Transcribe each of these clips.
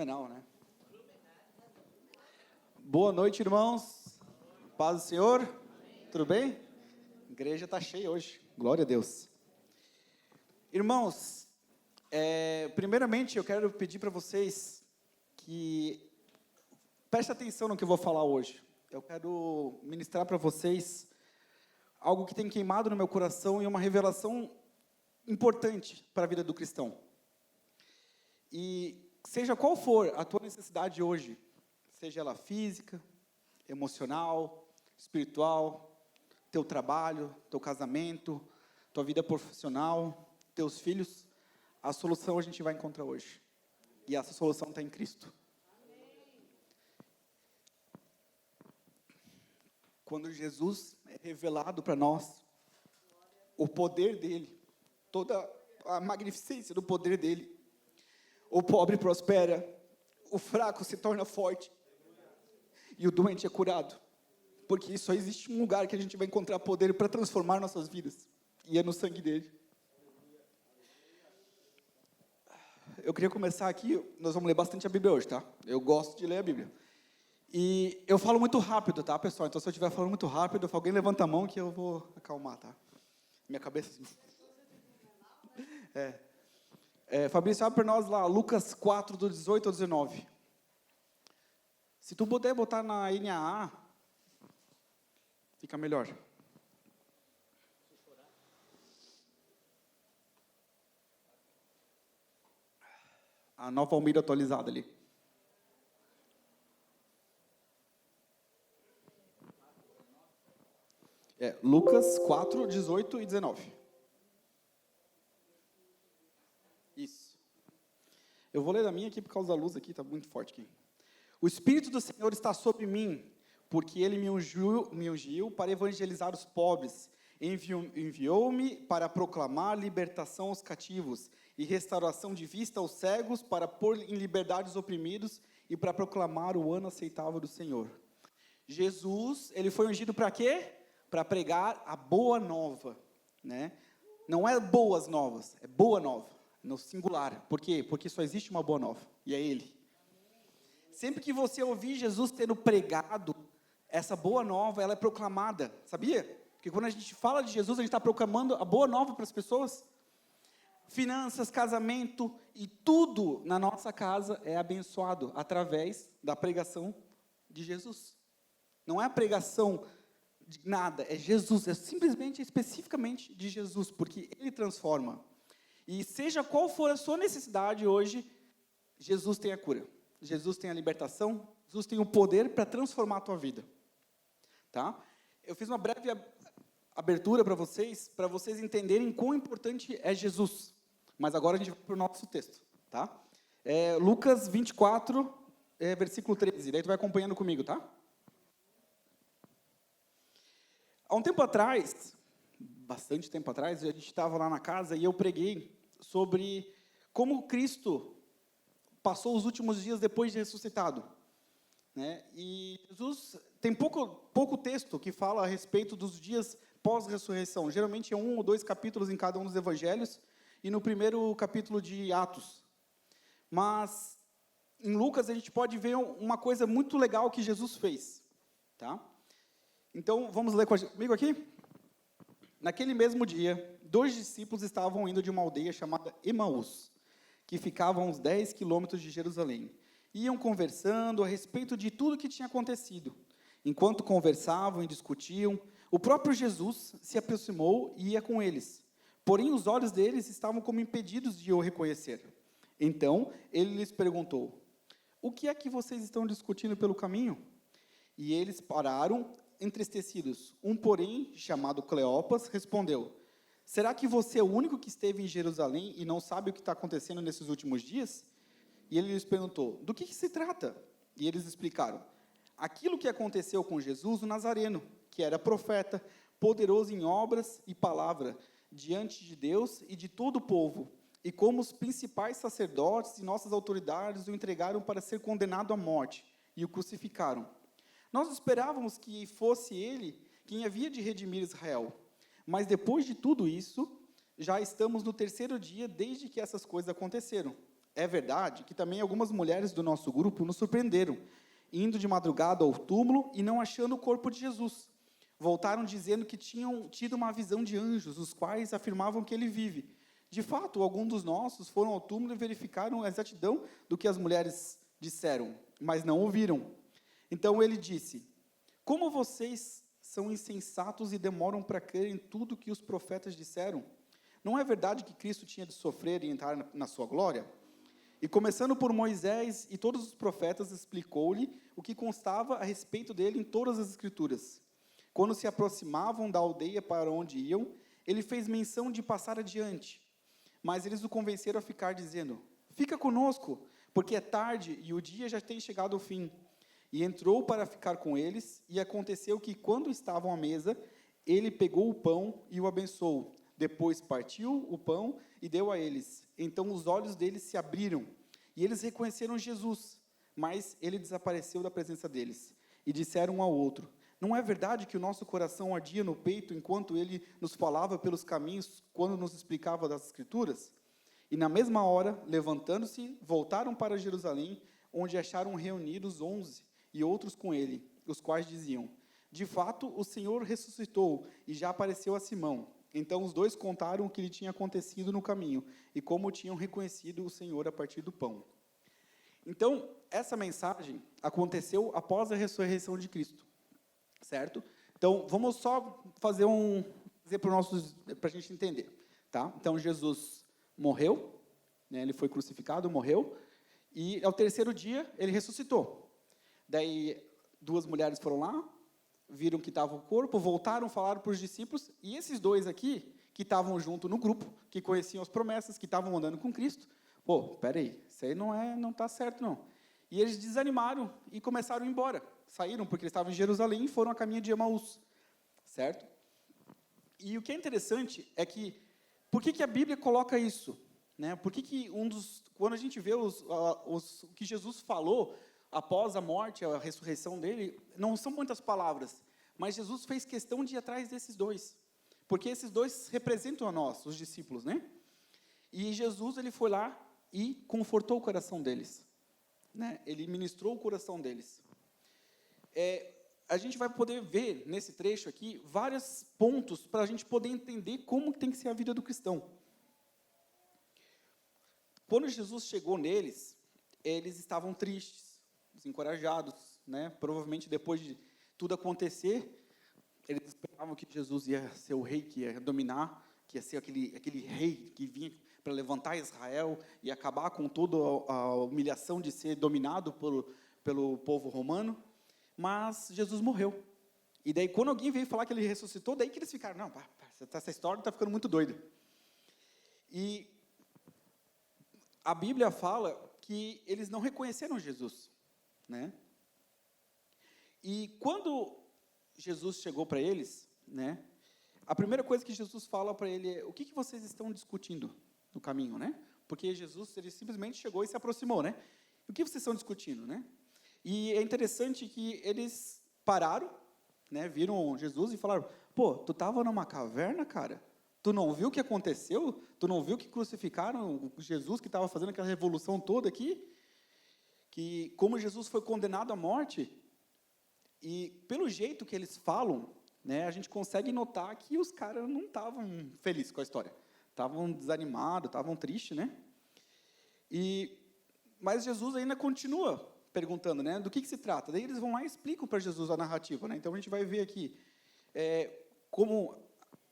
Não, né? Boa noite, irmãos. Paz do Senhor. Tudo bem? A igreja está cheia hoje. Glória a Deus. Irmãos, primeiramente eu quero pedir para vocês que prestem atenção no que eu vou falar hoje. Eu quero ministrar para vocês algo que tem queimado no meu coração e uma revelação importante para a vida do cristão. E seja qual for a tua necessidade hoje, seja ela física, emocional, espiritual, teu trabalho, teu casamento, tua vida profissional, teus filhos, a solução a gente vai encontrar hoje. E essa solução está em Cristo. Quando Jesus é revelado para nós, o poder dele, toda a magnificência do poder dele, o pobre prospera, o fraco se torna forte e o doente é curado, porque só existe um lugar que a gente vai encontrar poder para transformar nossas vidas, e é no sangue dele. Eu queria começar aqui, nós vamos ler bastante a Bíblia hoje, tá? Eu gosto de ler a Bíblia. E eu falo muito rápido, tá, pessoal? Então, se eu estiver falando muito rápido, alguém levanta a mão que eu vou acalmar, tá? Minha cabeça assim. Fabrício, abre para nós lá, Lucas 4, do 18 ao 19. Se tu puder botar na NAA, fica melhor. A nova Almeida atualizada ali. Lucas 4, 18 e 19. Isso. Eu vou ler a minha aqui por causa da luz aqui, está muito forte aqui. O Espírito do Senhor está sobre mim, porque Ele me ungiu para evangelizar os pobres. Enviou-me para proclamar libertação aos cativos e restauração de vista aos cegos, para pôr em liberdade os oprimidos e para proclamar o ano aceitável do Senhor. Jesus, Ele foi ungido para quê? Para pregar a boa nova, né? Não é boas novas, é boa nova. No singular. Por quê? Porque só existe uma boa nova, e é Ele. Sempre que você ouvir Jesus tendo pregado, essa boa nova, ela é proclamada, sabia? Porque quando a gente fala de Jesus, a gente está proclamando a boa nova para as pessoas. Finanças, casamento, e tudo na nossa casa é abençoado através da pregação de Jesus. Não é a pregação de nada, é Jesus, é simplesmente, especificamente de Jesus, porque Ele transforma. E seja qual for a sua necessidade hoje, Jesus tem a cura. Jesus tem a libertação, Jesus tem o poder para transformar a tua vida. Tá? Eu fiz uma breve abertura para vocês entenderem quão importante é Jesus. Mas agora a gente vai para o nosso texto. Tá? Lucas 24, versículo 13. Daí tu vai acompanhando comigo, tá? Há um tempo atrás, bastante tempo atrás, a gente estava lá na casa e eu preguei sobre como Cristo passou os últimos dias depois de ressuscitado, né? E Jesus tem pouco texto que fala a respeito dos dias pós-ressurreição. Geralmente é 1 ou 2 capítulos em cada um dos evangelhos e no primeiro capítulo de Atos. Mas em Lucas a gente pode ver uma coisa muito legal que Jesus fez, tá? Então vamos ler comigo aqui? Naquele mesmo dia, 2 discípulos estavam indo de uma aldeia chamada Emaús, que ficava a uns 10 quilômetros de Jerusalém. Iam conversando a respeito de tudo o que tinha acontecido. Enquanto conversavam e discutiam, o próprio Jesus se aproximou e ia com eles. Porém, os olhos deles estavam como impedidos de o reconhecer. Então, ele lhes perguntou: o que é que vocês estão discutindo pelo caminho? E eles pararam, entristecidos. Um, porém, chamado Cleopas, respondeu: será que você é o único que esteve em Jerusalém e não sabe o que está acontecendo nesses últimos dias? E ele lhes perguntou: do que se trata? E eles explicaram: aquilo que aconteceu com Jesus, o Nazareno, que era profeta, poderoso em obras e palavra, diante de Deus e de todo o povo, e como os principais sacerdotes e nossas autoridades o entregaram para ser condenado à morte, e o crucificaram. Nós esperávamos que fosse ele quem havia de redimir Israel. Mas depois de tudo isso, já estamos no 3º dia desde que essas coisas aconteceram. é verdade que também algumas mulheres do nosso grupo nos surpreenderam, indo de madrugada ao túmulo e não achando o corpo de Jesus. Voltaram dizendo que tinham tido uma visão de anjos, os quais afirmavam que ele vive. De fato, alguns dos nossos foram ao túmulo e verificaram a exatidão do que as mulheres disseram, mas não ouviram. Então ele disse: como vocês são insensatos e demoram para crer em tudo que os profetas disseram? Não é verdade que Cristo tinha de sofrer e entrar na sua glória? E começando por Moisés e todos os profetas, explicou-lhe o que constava a respeito dele em todas as Escrituras. Quando se aproximavam da aldeia para onde iam, ele fez menção de passar adiante. Mas eles o convenceram a ficar, dizendo: fica conosco, porque é tarde e o dia já tem chegado ao fim. E entrou para ficar com eles, e aconteceu que, quando estavam à mesa, ele pegou o pão e o abençoou. Depois partiu o pão e deu a eles. Então os olhos deles se abriram, e eles reconheceram Jesus, mas ele desapareceu da presença deles. E disseram um ao outro: não é verdade que o nosso coração ardia no peito enquanto ele nos falava pelos caminhos, quando nos explicava das Escrituras? E na mesma hora, levantando-se, voltaram para Jerusalém, onde acharam reunidos 11 e outros com ele, os quais diziam: de fato, o Senhor ressuscitou e já apareceu a Simão. Então os dois contaram o que lhe tinha acontecido no caminho e como tinham reconhecido o Senhor a partir do pão. Então, essa mensagem aconteceu após a ressurreição de Cristo. Certo? Então, vamos só fazer dizer para a gente entender, tá? Então, Jesus morreu, né, ele foi crucificado, morreu, e ao terceiro dia, ele ressuscitou. Daí, duas mulheres foram lá, viram que estava o corpo, voltaram, falaram para os discípulos, e esses dois aqui, que estavam junto no grupo, que conheciam as promessas, que estavam andando com Cristo, pô, peraí, isso aí não está certo, não. E eles desanimaram e começaram a ir embora. Saíram porque eles estavam em Jerusalém e foram a caminho de Emaús, certo? E o que é interessante é que, por que a Bíblia coloca isso? Né? Por que quando a gente vê o que Jesus falou após a morte, a ressurreição dele, não são muitas palavras, mas Jesus fez questão de ir atrás desses dois, porque esses dois representam a nós, os discípulos, né? E Jesus, ele foi lá e confortou o coração deles, né? Ele ministrou o coração deles. A gente vai poder ver, nesse trecho aqui, vários pontos para a gente poder entender como tem que ser a vida do cristão. Quando Jesus chegou neles, eles estavam tristes, desencorajados, né? Provavelmente depois de tudo acontecer, eles esperavam que Jesus ia ser o rei que ia dominar, que ia ser aquele rei que vinha para levantar Israel e acabar com toda a humilhação de ser dominado pelo povo romano. Mas Jesus morreu. E daí, quando alguém veio falar que ele ressuscitou, daí que eles ficaram: não, essa história está ficando muito doida. E a Bíblia fala que eles não reconheceram Jesus, né? E quando Jesus chegou para eles, né, a primeira coisa que Jesus fala para ele é: o que vocês estão discutindo no caminho, né? Porque Jesus, ele simplesmente chegou e se aproximou, né? O que vocês estão discutindo, né? E é interessante que eles pararam, né, viram Jesus e falaram: pô, tu estava numa caverna, cara? Tu não viu o que aconteceu? Tu não viu que crucificaram Jesus, que estava fazendo aquela revolução toda aqui? Que como Jesus foi condenado à morte? E pelo jeito que eles falam, né, a gente consegue notar que os caras não estavam felizes com a história. Estavam desanimados, estavam tristes, né? Mas Jesus ainda continua perguntando, né, do que se trata. Daí eles vão lá e explicam para Jesus a narrativa, né? Então a gente vai ver aqui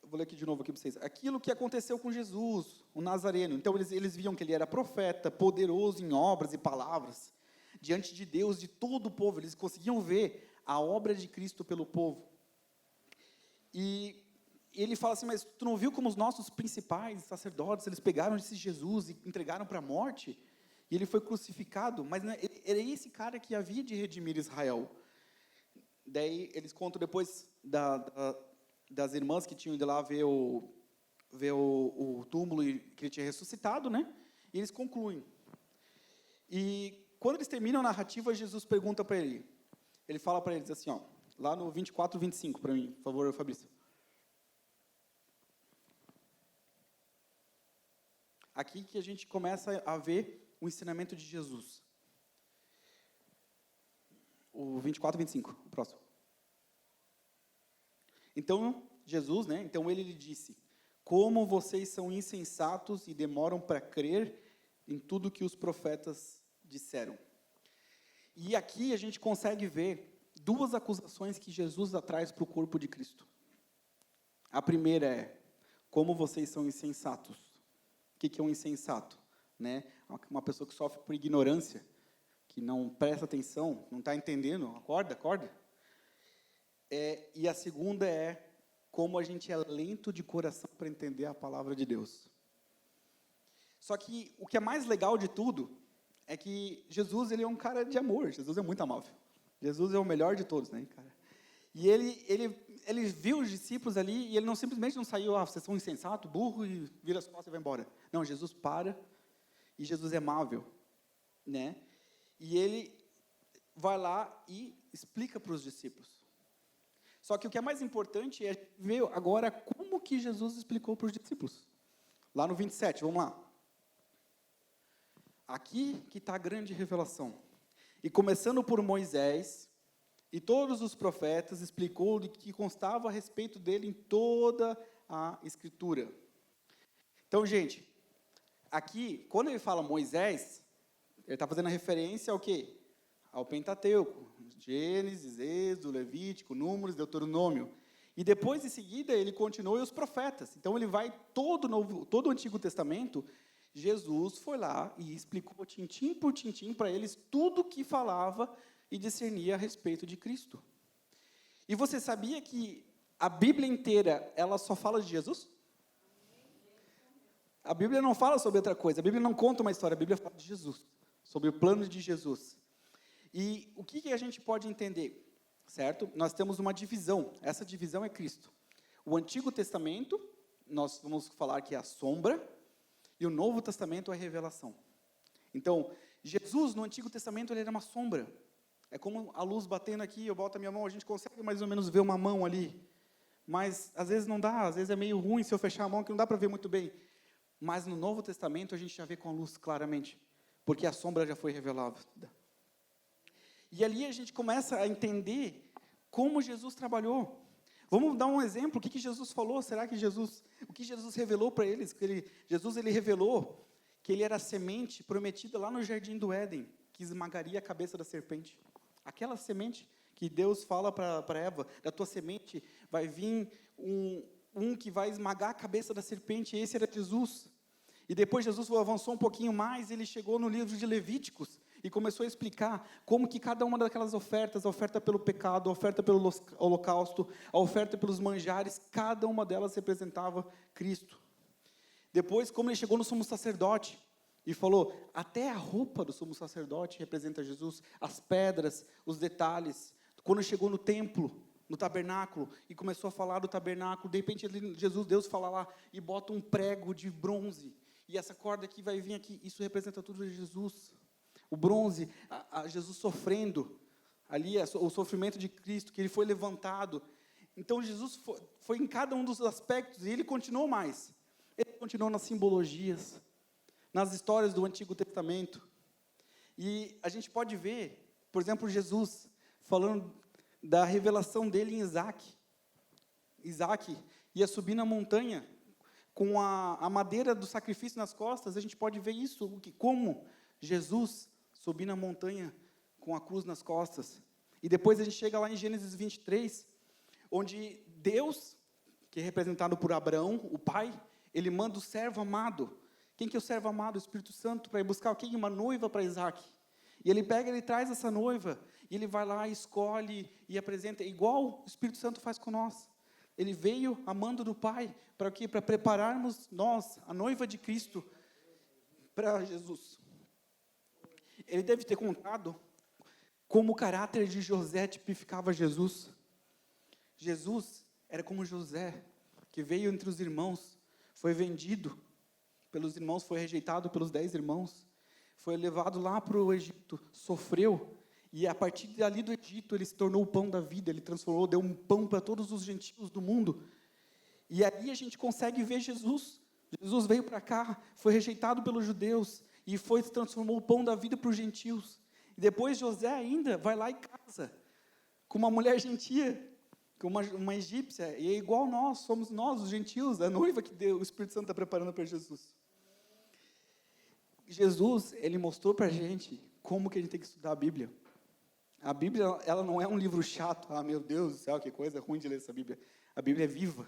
vou ler aqui de novo aqui para vocês. Aquilo que aconteceu com Jesus, o Nazareno. Então eles viam que ele era profeta, poderoso em obras e palavras, diante de Deus, de todo o povo. Eles conseguiam ver a obra de Cristo pelo povo. E ele fala assim: mas tu não viu como os nossos principais sacerdotes, eles pegaram esse Jesus e entregaram para a morte? E ele foi crucificado, mas era esse cara que havia de redimir Israel. Daí eles contam depois das irmãs que tinham ido lá ver o túmulo e que ele tinha ressuscitado, né? E eles concluem. E quando eles terminam a narrativa, Jesus pergunta para ele fala para eles assim, ó, lá no 24, 25, para mim, por favor, Fabrício. Aqui que a gente começa a ver o ensinamento de Jesus. O 24 e 25, o próximo. Então, Jesus, né? Então ele lhe disse: como vocês são insensatos e demoram para crer em tudo que os profetas disseram. E aqui a gente consegue ver duas acusações que Jesus traz para o corpo de Cristo. A primeira é: como vocês são insensatos. O que é um insensato? Né? Uma pessoa que sofre por ignorância, que não presta atenção, não está entendendo. Acorda. E a segunda é: como a gente é lento de coração para entender a palavra de Deus. Só que o que é mais legal de tudo é que Jesus, ele é um cara de amor. Jesus é muito amável. Jesus é o melhor de todos, né, cara? E ele viu os discípulos ali e ele simplesmente não saiu: vocês são insensato, burro, e vira as costas e vai embora. Não, Jesus para e Jesus é amável, né? E ele vai lá e explica para os discípulos. Só que o que é mais importante é ver agora como que Jesus explicou para os discípulos. Lá no 27, vamos lá. Aqui que está a grande revelação. E começando por Moisés e todos os profetas, explicou o que constava a respeito dele em toda a Escritura. Então, gente, aqui, quando ele fala Moisés, ele está fazendo a referência ao quê? Ao Pentateuco. Gênesis, Êxodo, Levítico, Números, Deuteronômio. E depois, em seguida, ele continua os profetas. Então, ele vai todo o Antigo Testamento. Jesus foi lá e explicou tintim por tintim para eles tudo o que falava e discernia a respeito de Cristo. E você sabia que a Bíblia inteira, ela só fala de Jesus? A Bíblia não fala sobre outra coisa. A Bíblia não conta uma história. A Bíblia fala de Jesus, sobre o plano de Jesus. E o que a gente pode entender, certo? Nós temos uma divisão, essa divisão é Cristo. O Antigo Testamento, nós vamos falar que é a sombra, e o Novo Testamento é a revelação. Então, Jesus no Antigo Testamento ele era uma sombra. É como a luz batendo aqui, eu boto a minha mão, a gente consegue mais ou menos ver uma mão ali. Mas às vezes não dá, às vezes é meio ruim se eu fechar a mão, que não dá para ver muito bem. Mas no Novo Testamento a gente já vê com a luz claramente, porque a sombra já foi revelada. E ali a gente começa a entender como Jesus trabalhou. Vamos dar um exemplo, o que Jesus falou? Será que o que Jesus revelou para eles? Jesus revelou que ele era a semente prometida lá no Jardim do Éden, que esmagaria a cabeça da serpente. Aquela semente que Deus fala para Eva: da tua semente vai vir um que vai esmagar a cabeça da serpente, e esse era Jesus. E depois Jesus avançou um pouquinho mais, ele chegou no livro de Levíticos, e começou a explicar como que cada uma daquelas ofertas, a oferta pelo pecado, a oferta pelo holocausto, a oferta pelos manjares, cada uma delas representava Cristo. Depois, como ele chegou no sumo sacerdote, e falou, até a roupa do sumo sacerdote representa Jesus, as pedras, os detalhes. Quando chegou no templo, no tabernáculo, e começou a falar do tabernáculo, de repente Deus fala lá, e bota um prego de bronze, e essa corda aqui vai vir aqui, isso representa tudo de Jesus. O bronze, Jesus sofrendo, ali o sofrimento de Cristo, que ele foi levantado. Então Jesus foi em cada um dos aspectos, e ele continuou mais. Ele continuou nas simbologias, nas histórias do Antigo Testamento. E a gente pode ver, por exemplo, Jesus falando da revelação dele em Isaac. Isaac ia subir na montanha com a madeira do sacrifício nas costas. A gente pode ver isso, como Jesus subir na montanha com a cruz nas costas. E depois a gente chega lá em Gênesis 23, onde Deus, que é representado por Abraão, o pai, ele manda o servo amado. Quem que é o servo amado? O Espírito Santo, para ir buscar quem? Uma noiva para Isaac. E ele traz essa noiva, e ele vai lá, escolhe e apresenta, igual o Espírito Santo faz com nós. Ele veio amando do Pai, para quê? Para prepararmos nós, a noiva de Cristo, para Jesus. Ele deve ter contado como o caráter de José tipificava Jesus. Jesus era como José, que veio entre os irmãos, foi vendido pelos irmãos, foi rejeitado pelos 10 irmãos, foi levado lá para o Egito, sofreu, e a partir dali do Egito, ele se tornou o pão da vida, ele transformou, deu um pão para todos os gentios do mundo. E aí a gente consegue ver Jesus. Jesus veio para cá, foi rejeitado pelos judeus, e se transformou o pão da vida para os gentios. E depois José ainda vai lá e casa com uma mulher gentia, com uma egípcia, e é igual nós, somos nós, os gentios, a noiva que o Espírito Santo está preparando para Jesus. Jesus, ele mostrou para a gente como que a gente tem que estudar a Bíblia. A Bíblia, ela não é um livro chato, meu Deus do céu, que coisa ruim de ler essa Bíblia. A Bíblia é viva.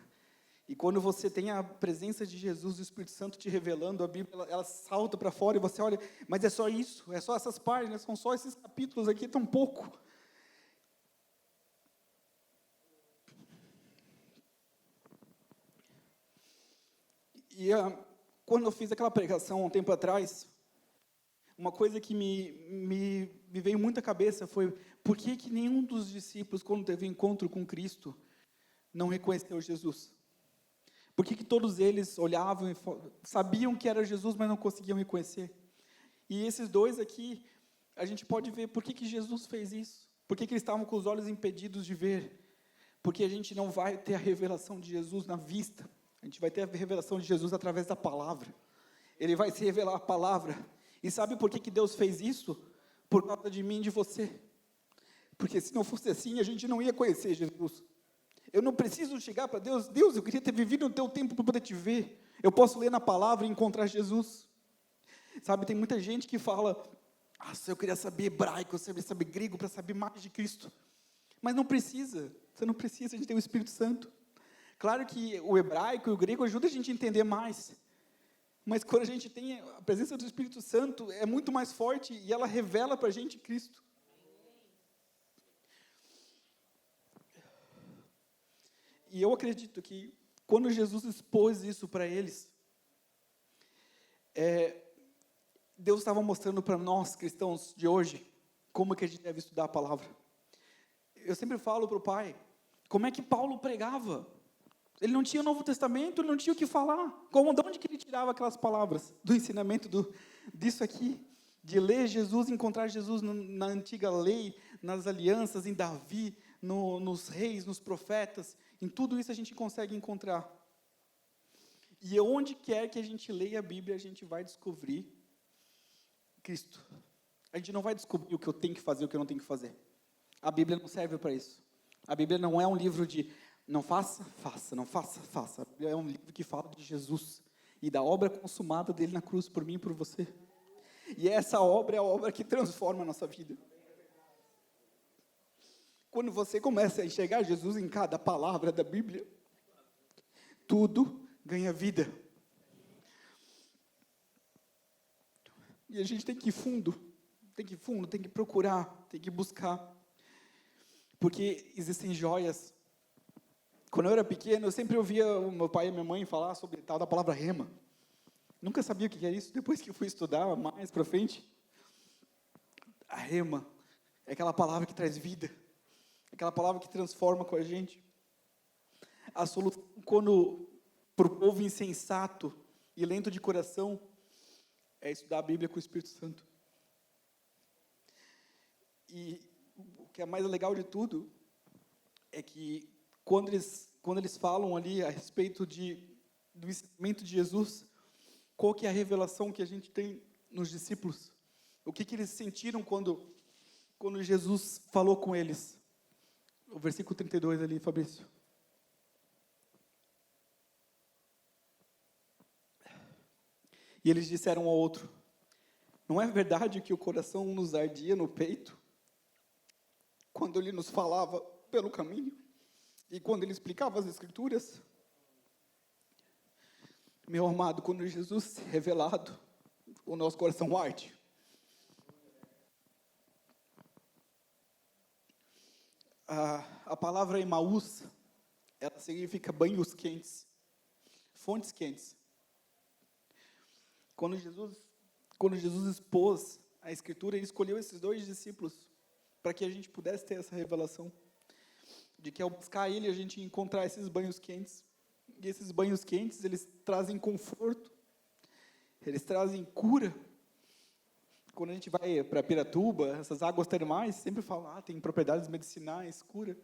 E quando você tem a presença de Jesus, o Espírito Santo te revelando, a Bíblia, ela salta para fora e você olha, mas é só isso, é só essas páginas, são só esses capítulos aqui, tão pouco. E quando eu fiz aquela pregação há um tempo atrás, uma coisa que me veio muito à cabeça foi, por que nenhum dos discípulos, quando teve encontro com Cristo, não reconheceu Jesus? Por que todos eles olhavam e sabiam que era Jesus, mas não conseguiam reconhecer? E esses dois aqui, a gente pode ver por que Jesus fez isso. Por que eles estavam com os olhos impedidos de ver? Porque a gente não vai ter a revelação de Jesus na vista. A gente vai ter a revelação de Jesus através da palavra. Ele vai se revelar a palavra. E sabe por que Deus fez isso? Por causa de mim e de você. Porque se não fosse assim, a gente não ia conhecer Jesus. Eu não preciso chegar para Deus, Deus, eu queria ter vivido no teu tempo para poder te ver. Eu posso ler na palavra e encontrar Jesus. Sabe, tem muita gente que fala, eu queria saber hebraico, eu queria saber grego para saber mais de Cristo. Mas não precisa, você não precisa, a gente tem o Espírito Santo. Claro que o hebraico e o grego ajudam a gente a entender mais. Mas quando a gente tem a presença do Espírito Santo, é muito mais forte e ela revela para a gente Cristo. E eu acredito que quando Jesus expôs isso para eles, Deus estava mostrando para nós, cristãos de hoje, como que a gente deve estudar a palavra. Eu sempre falo para o pai, como é que Paulo pregava? Ele não tinha o Novo Testamento, ele não tinha o que falar. De onde que ele tirava aquelas palavras? Do ensinamento disso aqui, de ler Jesus, encontrar Jesus na antiga lei, nas alianças, em Davi, nos reis, nos profetas. Em tudo isso a gente consegue encontrar. E onde quer que a gente leia a Bíblia, a gente vai descobrir Cristo. A gente não vai descobrir o que eu tenho que fazer e o que eu não tenho que fazer. A Bíblia não serve para isso. A Bíblia não é um livro de não faça, faça, não faça, faça. A Bíblia é um livro que fala de Jesus e da obra consumada dele na cruz por mim e por você. E essa obra é a obra que transforma a nossa vida. Quando você começa a enxergar Jesus em cada palavra da Bíblia, tudo ganha vida. E a gente tem que ir fundo, tem que procurar, tem que buscar. Porque existem joias. Quando eu era pequeno, eu sempre ouvia o meu pai e minha mãe falar sobre tal da palavra rema. Nunca sabia o que era isso, depois que eu fui estudar mais para frente. A rema é aquela palavra que traz vida. Aquela palavra que transforma com a gente. A solução, quando para o povo insensato e lento de coração, é estudar a Bíblia com o Espírito Santo. E o que é mais legal de tudo é que quando eles falam ali a respeito do ensinamento de Jesus, qual que é a revelação que a gente tem nos discípulos? O que eles sentiram quando Jesus falou com eles? O versículo 32 ali, Fabrício. E eles disseram um ao outro, não é verdade que o coração nos ardia no peito, quando ele nos falava pelo caminho, e quando ele explicava as Escrituras? Meu amado, quando Jesus é revelado, o nosso coração arde. A palavra Emaús, ela significa banhos quentes, fontes quentes. Quando Jesus expôs a Escritura, ele escolheu esses dois discípulos para que a gente pudesse ter essa revelação de que ao buscar ele a gente ia encontrar esses banhos quentes. E esses banhos quentes, eles trazem conforto, eles trazem cura. Quando a gente vai para Piratuba, essas águas termais, sempre falam, tem propriedades medicinais, cura.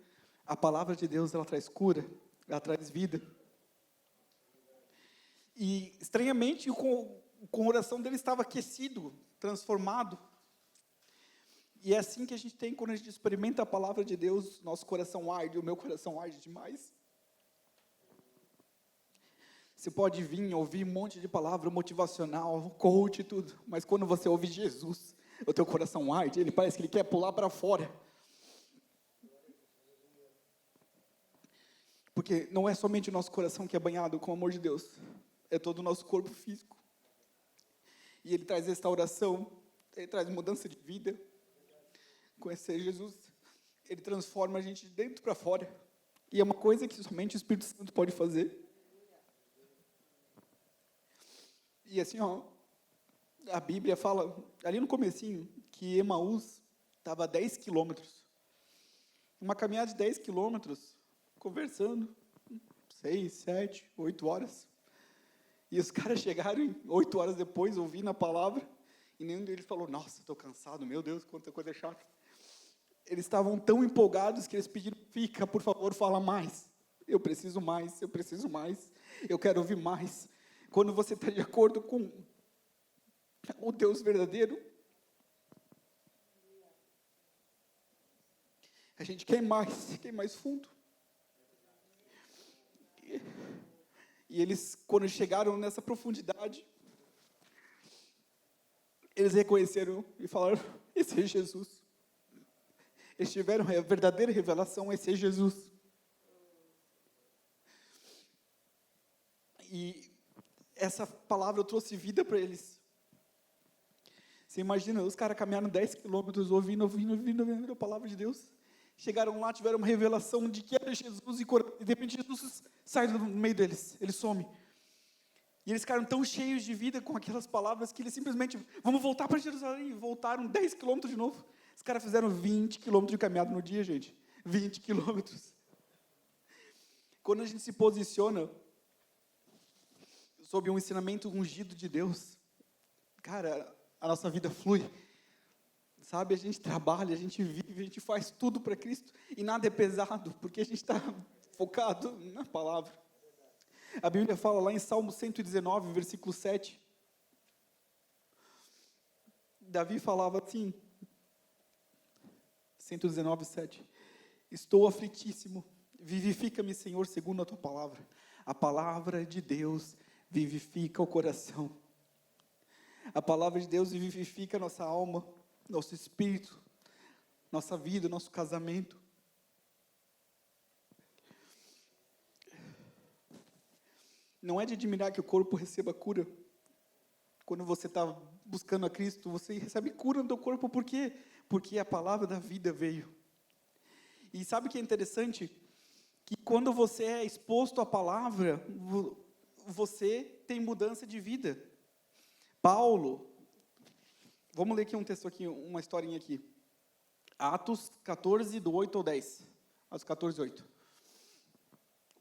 A palavra de Deus, ela traz cura, ela traz vida. E, estranhamente, o coração dele estava aquecido, transformado. E é assim que a gente tem quando a gente experimenta a palavra de Deus, nosso coração arde, o meu coração arde demais. Você pode vir ouvir um monte de palavra motivacional, coach e tudo, mas quando você ouve Jesus, o teu coração arde, ele parece que ele quer pular para fora. Porque não é somente o nosso coração que é banhado com o amor de Deus, é todo o nosso corpo físico. E ele traz restauração, ele traz mudança de vida. Conhecer Jesus, ele transforma a gente de dentro para fora. E é uma coisa que somente o Espírito Santo pode fazer. E assim, a Bíblia fala, ali no comecinho, que Emaús estava a 10 quilômetros. Uma caminhada de 10 quilômetros, conversando, 6, 7, 8 horas. E os caras chegaram 8 horas depois, ouvindo a palavra, e nenhum deles falou, nossa, estou cansado, meu Deus, quanta coisa chata. Eles estavam tão empolgados que eles pediram, fica, por favor, fala mais. Eu preciso mais, eu quero ouvir mais. Quando você está de acordo com o Deus verdadeiro, a gente quer mais fundo. E eles, quando chegaram nessa profundidade, eles reconheceram e falaram, esse é Jesus. Eles tiveram a verdadeira revelação, esse é Jesus. E essa palavra trouxe vida para eles. Você imagina, os caras caminharam 10 quilômetros, ouvindo a palavra de Deus. Chegaram lá, tiveram uma revelação de que era Jesus, e de repente Jesus sai do meio deles, ele some. E eles ficaram tão cheios de vida com aquelas palavras, que eles simplesmente, vamos voltar para Jerusalém, e voltaram 10 quilômetros de novo. Os caras fizeram 20 quilômetros de caminhada no dia, gente. 20 quilômetros. Quando a gente se posiciona sob um ensinamento ungido de Deus, cara, a nossa vida flui. Sabe, a gente trabalha, a gente vive, a gente faz tudo para Cristo. E nada é pesado, porque a gente está focado na palavra. A Bíblia fala lá em Salmo 119, versículo 7. Davi falava assim, 119, 7. Estou aflitíssimo, vivifica-me, Senhor, segundo a tua palavra. A palavra de Deus vivifica o coração. A palavra de Deus vivifica a nossa alma, nosso espírito, nossa vida, nosso casamento. Não é de admirar que o corpo receba cura. Quando você está buscando a Cristo, você recebe cura no teu corpo. Por quê? Porque a palavra da vida veio. E sabe o que é interessante? Que quando você é exposto à palavra, você tem mudança de vida. Paulo, vamos ler aqui um texto aqui, uma historinha aqui. Atos 14, do 8 ao 10. Atos 14, 8.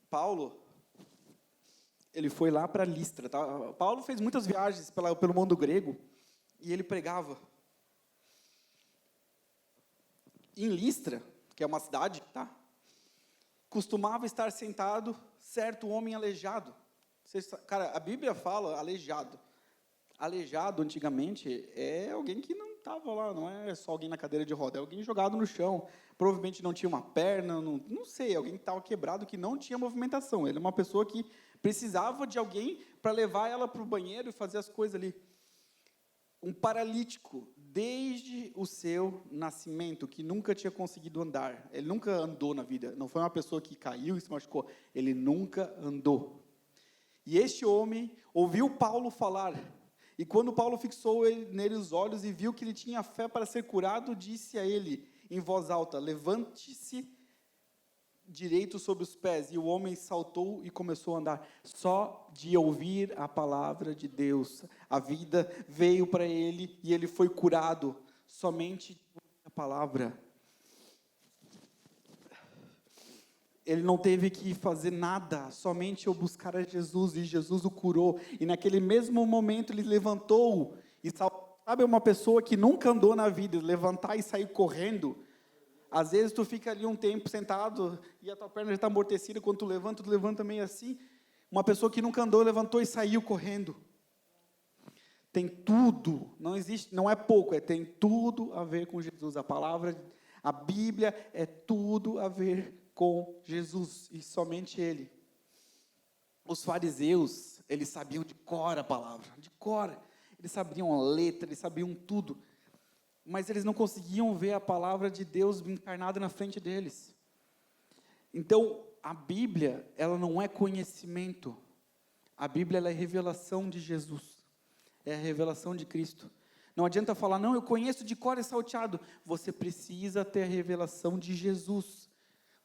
Paulo, ele foi lá para Listra. Tá? Paulo fez muitas viagens pelo mundo grego e ele pregava. Em Listra, que é uma cidade, tá? Costumava estar sentado certo homem aleijado. Cara, a Bíblia fala aleijado. Aleijado, antigamente, é alguém que não estava lá, não é só alguém na cadeira de roda, é alguém jogado no chão. Provavelmente não tinha uma perna, não sei, alguém que estava quebrado, que não tinha movimentação. Ele é uma pessoa que precisava de alguém para levar ela para o banheiro e fazer as coisas ali. Um paralítico, desde o seu nascimento, que nunca tinha conseguido andar. Ele nunca andou na vida. Não foi uma pessoa que caiu e se machucou. Ele nunca andou. E este homem ouviu Paulo falar. E quando Paulo fixou nele os olhos e viu que ele tinha fé para ser curado, disse a ele, em voz alta, levante-se direito sobre os pés. E o homem saltou e começou a andar. Só de ouvir a palavra de Deus, a vida veio para ele e ele foi curado. Somente a palavra. Ele não teve que fazer nada, somente eu buscar a Jesus, e Jesus o curou. E naquele mesmo momento ele levantou. E sabe uma pessoa que nunca andou na vida, levantar e sair correndo? Às vezes tu fica ali um tempo sentado e a tua perna já está amortecida, quando tu levanta meio assim. Uma pessoa que nunca andou, levantou e saiu correndo. tem tudo, não existe, não é pouco, tem tudo a ver com Jesus. A palavra, a Bíblia é tudo a ver com Jesus e somente Ele. Os fariseus, eles sabiam de cor a palavra, de cor. Eles sabiam a letra, eles sabiam tudo. Mas eles não conseguiam ver a palavra de Deus encarnada na frente deles. Então, a Bíblia, ela não é conhecimento. A Bíblia, ela é revelação de Jesus. É a revelação de Cristo. Não adianta falar, não, eu conheço de cor e salteado. Você precisa ter a revelação de Jesus.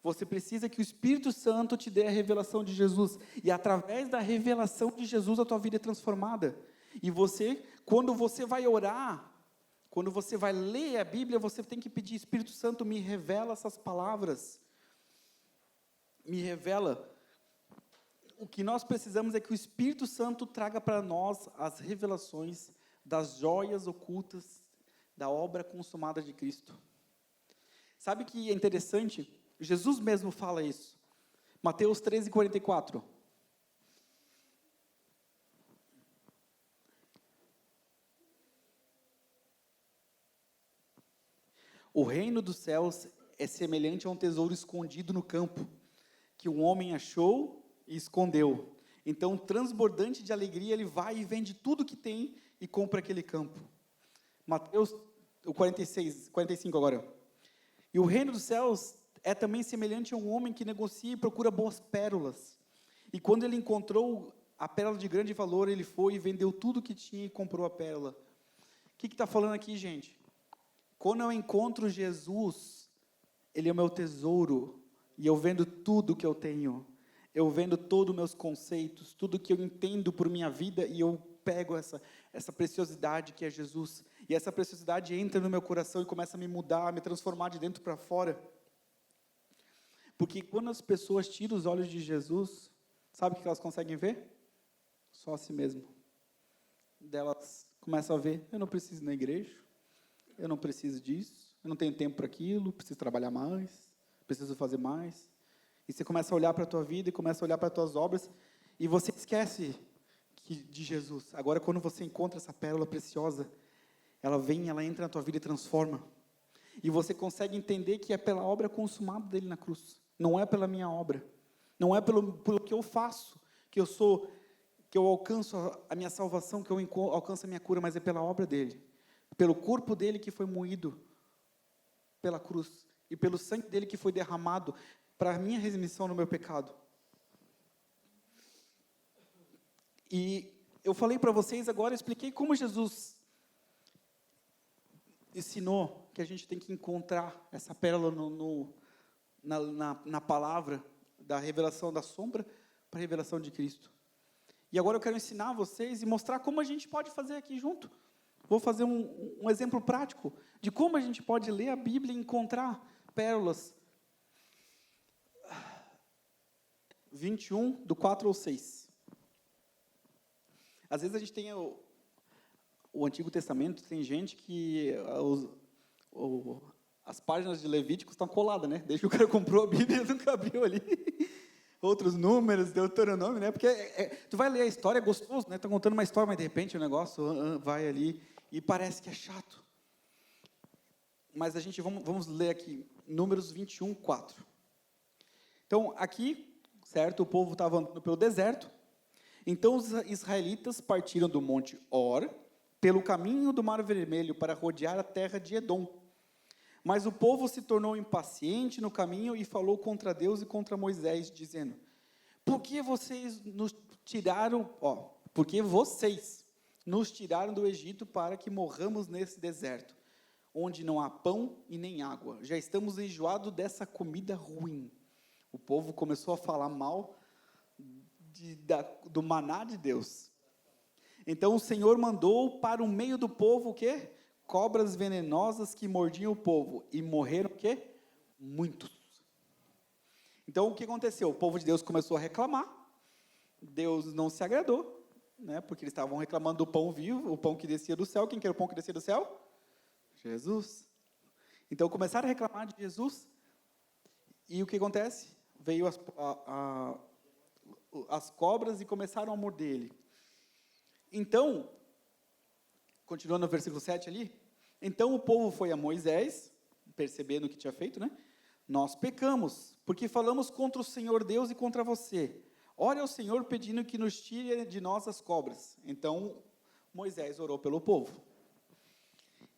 Você precisa que o Espírito Santo te dê a revelação de Jesus. E através da revelação de Jesus, a tua vida é transformada. E você, quando você vai orar, quando você vai ler a Bíblia, você tem que pedir, Espírito Santo, me revela essas palavras. Me revela. O que nós precisamos é que o Espírito Santo traga para nós as revelações das joias ocultas da obra consumada de Cristo. Sabe que é interessante? Jesus mesmo fala isso. Mateus 13:44. O reino dos céus é semelhante a um tesouro escondido no campo, que um homem achou e escondeu. Então, transbordante de alegria, ele vai e vende tudo que tem e compra aquele campo. Mateus 45 agora. E o reino dos céus é também semelhante a um homem que negocia e procura boas pérolas. E quando ele encontrou a pérola de grande valor, ele foi e vendeu tudo que tinha e comprou a pérola. O que está falando aqui, gente? Quando eu encontro Jesus, Ele é o meu tesouro, e eu vendo tudo que eu tenho, eu vendo todos os meus conceitos, tudo que eu entendo por minha vida, e eu pego essa preciosidade que é Jesus, e essa preciosidade entra no meu coração e começa a me mudar, a me transformar de dentro para fora. Porque quando as pessoas tiram os olhos de Jesus, sabe o que elas conseguem ver? Só a si mesmo. Elas começam a ver, eu não preciso ir na igreja, eu não preciso disso, eu não tenho tempo para aquilo, preciso trabalhar mais, preciso fazer mais. E você começa a olhar para a tua vida e começa a olhar para as tuas obras e você esquece de Jesus. Agora, quando você encontra essa pérola preciosa, ela vem, ela entra na tua vida e transforma. E você consegue entender que é pela obra consumada dele na cruz. Não é pela minha obra. Não é pelo que eu faço, que eu alcanço a minha salvação, que eu alcanço a minha cura, mas é pela obra dele. Pelo corpo dele que foi moído pela cruz, e pelo sangue dele que foi derramado para a minha remissão no meu pecado. E eu falei para vocês agora, expliquei como Jesus ensinou que a gente tem que encontrar essa pérola na palavra, da revelação da sombra para a revelação de Cristo. E agora eu quero ensinar vocês e mostrar como a gente pode fazer aqui junto. Vou fazer um exemplo prático de como a gente pode ler a Bíblia e encontrar pérolas. 21, do 4 ao 6. Às vezes a gente tem o Antigo Testamento, tem gente que as páginas de Levítico estão coladas, né? Desde que o cara comprou a Bíblia, nunca abriu ali. Outros números, Deuteronômio, né? Porque tu vai ler a história, é gostoso, né? Está contando uma história, mas de repente o negócio vai ali e parece que é chato. Mas a gente, vamos ler aqui, Números 21, 4. Então, aqui, certo, o povo estava andando pelo deserto. Então, os israelitas partiram do monte Hor, pelo caminho do Mar Vermelho, para rodear a terra de Edom. Mas o povo se tornou impaciente no caminho e falou contra Deus e contra Moisés, dizendo: por que vocês nos tiraram do Egito para que morramos nesse deserto, onde não há pão e nem água? Já estamos enjoados dessa comida ruim. O povo começou a falar mal do maná de Deus. Então o Senhor mandou para o meio do povo o quê? Cobras venenosas que mordiam o povo, e morreram o quê? Muitos. Então o que aconteceu? O povo de Deus começou a reclamar, Deus não se agradou, né, porque eles estavam reclamando do pão vivo, o pão que descia do céu. Quem que era o pão que descia do céu? Jesus. Então começaram a reclamar de Jesus, e o que acontece? Veio as cobras e começaram a morder ele. Então, Continuando no versículo 7 ali. Então o povo foi a Moisés, percebendo o que tinha feito, né? Nós pecamos, porque falamos contra o Senhor Deus e contra você. Ore ao Senhor pedindo que nos tire de nós as cobras. Então Moisés orou pelo povo.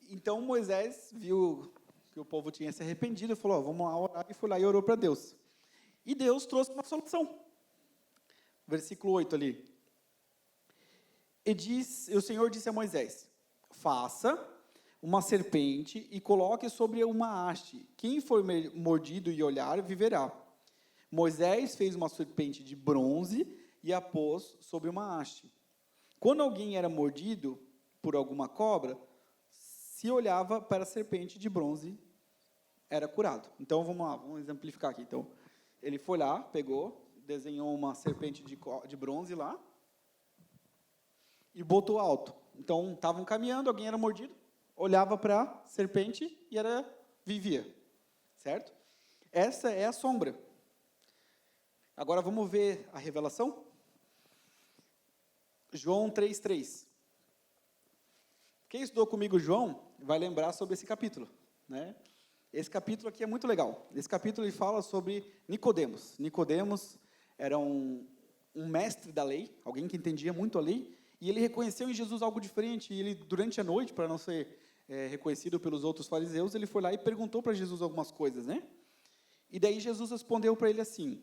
Então Moisés viu que o povo tinha se arrependido e falou, vamos lá orar, e foi lá e orou para Deus. E Deus trouxe uma solução. Versículo 8 ali. E o Senhor disse a Moisés, faça uma serpente e coloque sobre uma haste. Quem for mordido e olhar, viverá. Moisés fez uma serpente de bronze e a pôs sobre uma haste. Quando alguém era mordido por alguma cobra, se olhava para a serpente de bronze, era curado. Então, vamos lá, vamos exemplificar aqui. Então, ele foi lá, pegou, desenhou uma serpente de bronze lá e botou alto. Então, estavam caminhando, alguém era mordido, olhava para a serpente e vivia. Certo? Essa é a sombra. Agora, vamos ver a revelação? João 3,3. Quem estudou comigo João, vai lembrar sobre esse capítulo, né? Esse capítulo aqui é muito legal. Esse capítulo ele fala sobre Nicodemos. Nicodemos era um mestre da lei, alguém que entendia muito a lei, e ele reconheceu em Jesus algo diferente, e ele, durante a noite, para não ser reconhecido pelos outros fariseus, ele foi lá e perguntou para Jesus algumas coisas, né? E daí Jesus respondeu para ele assim,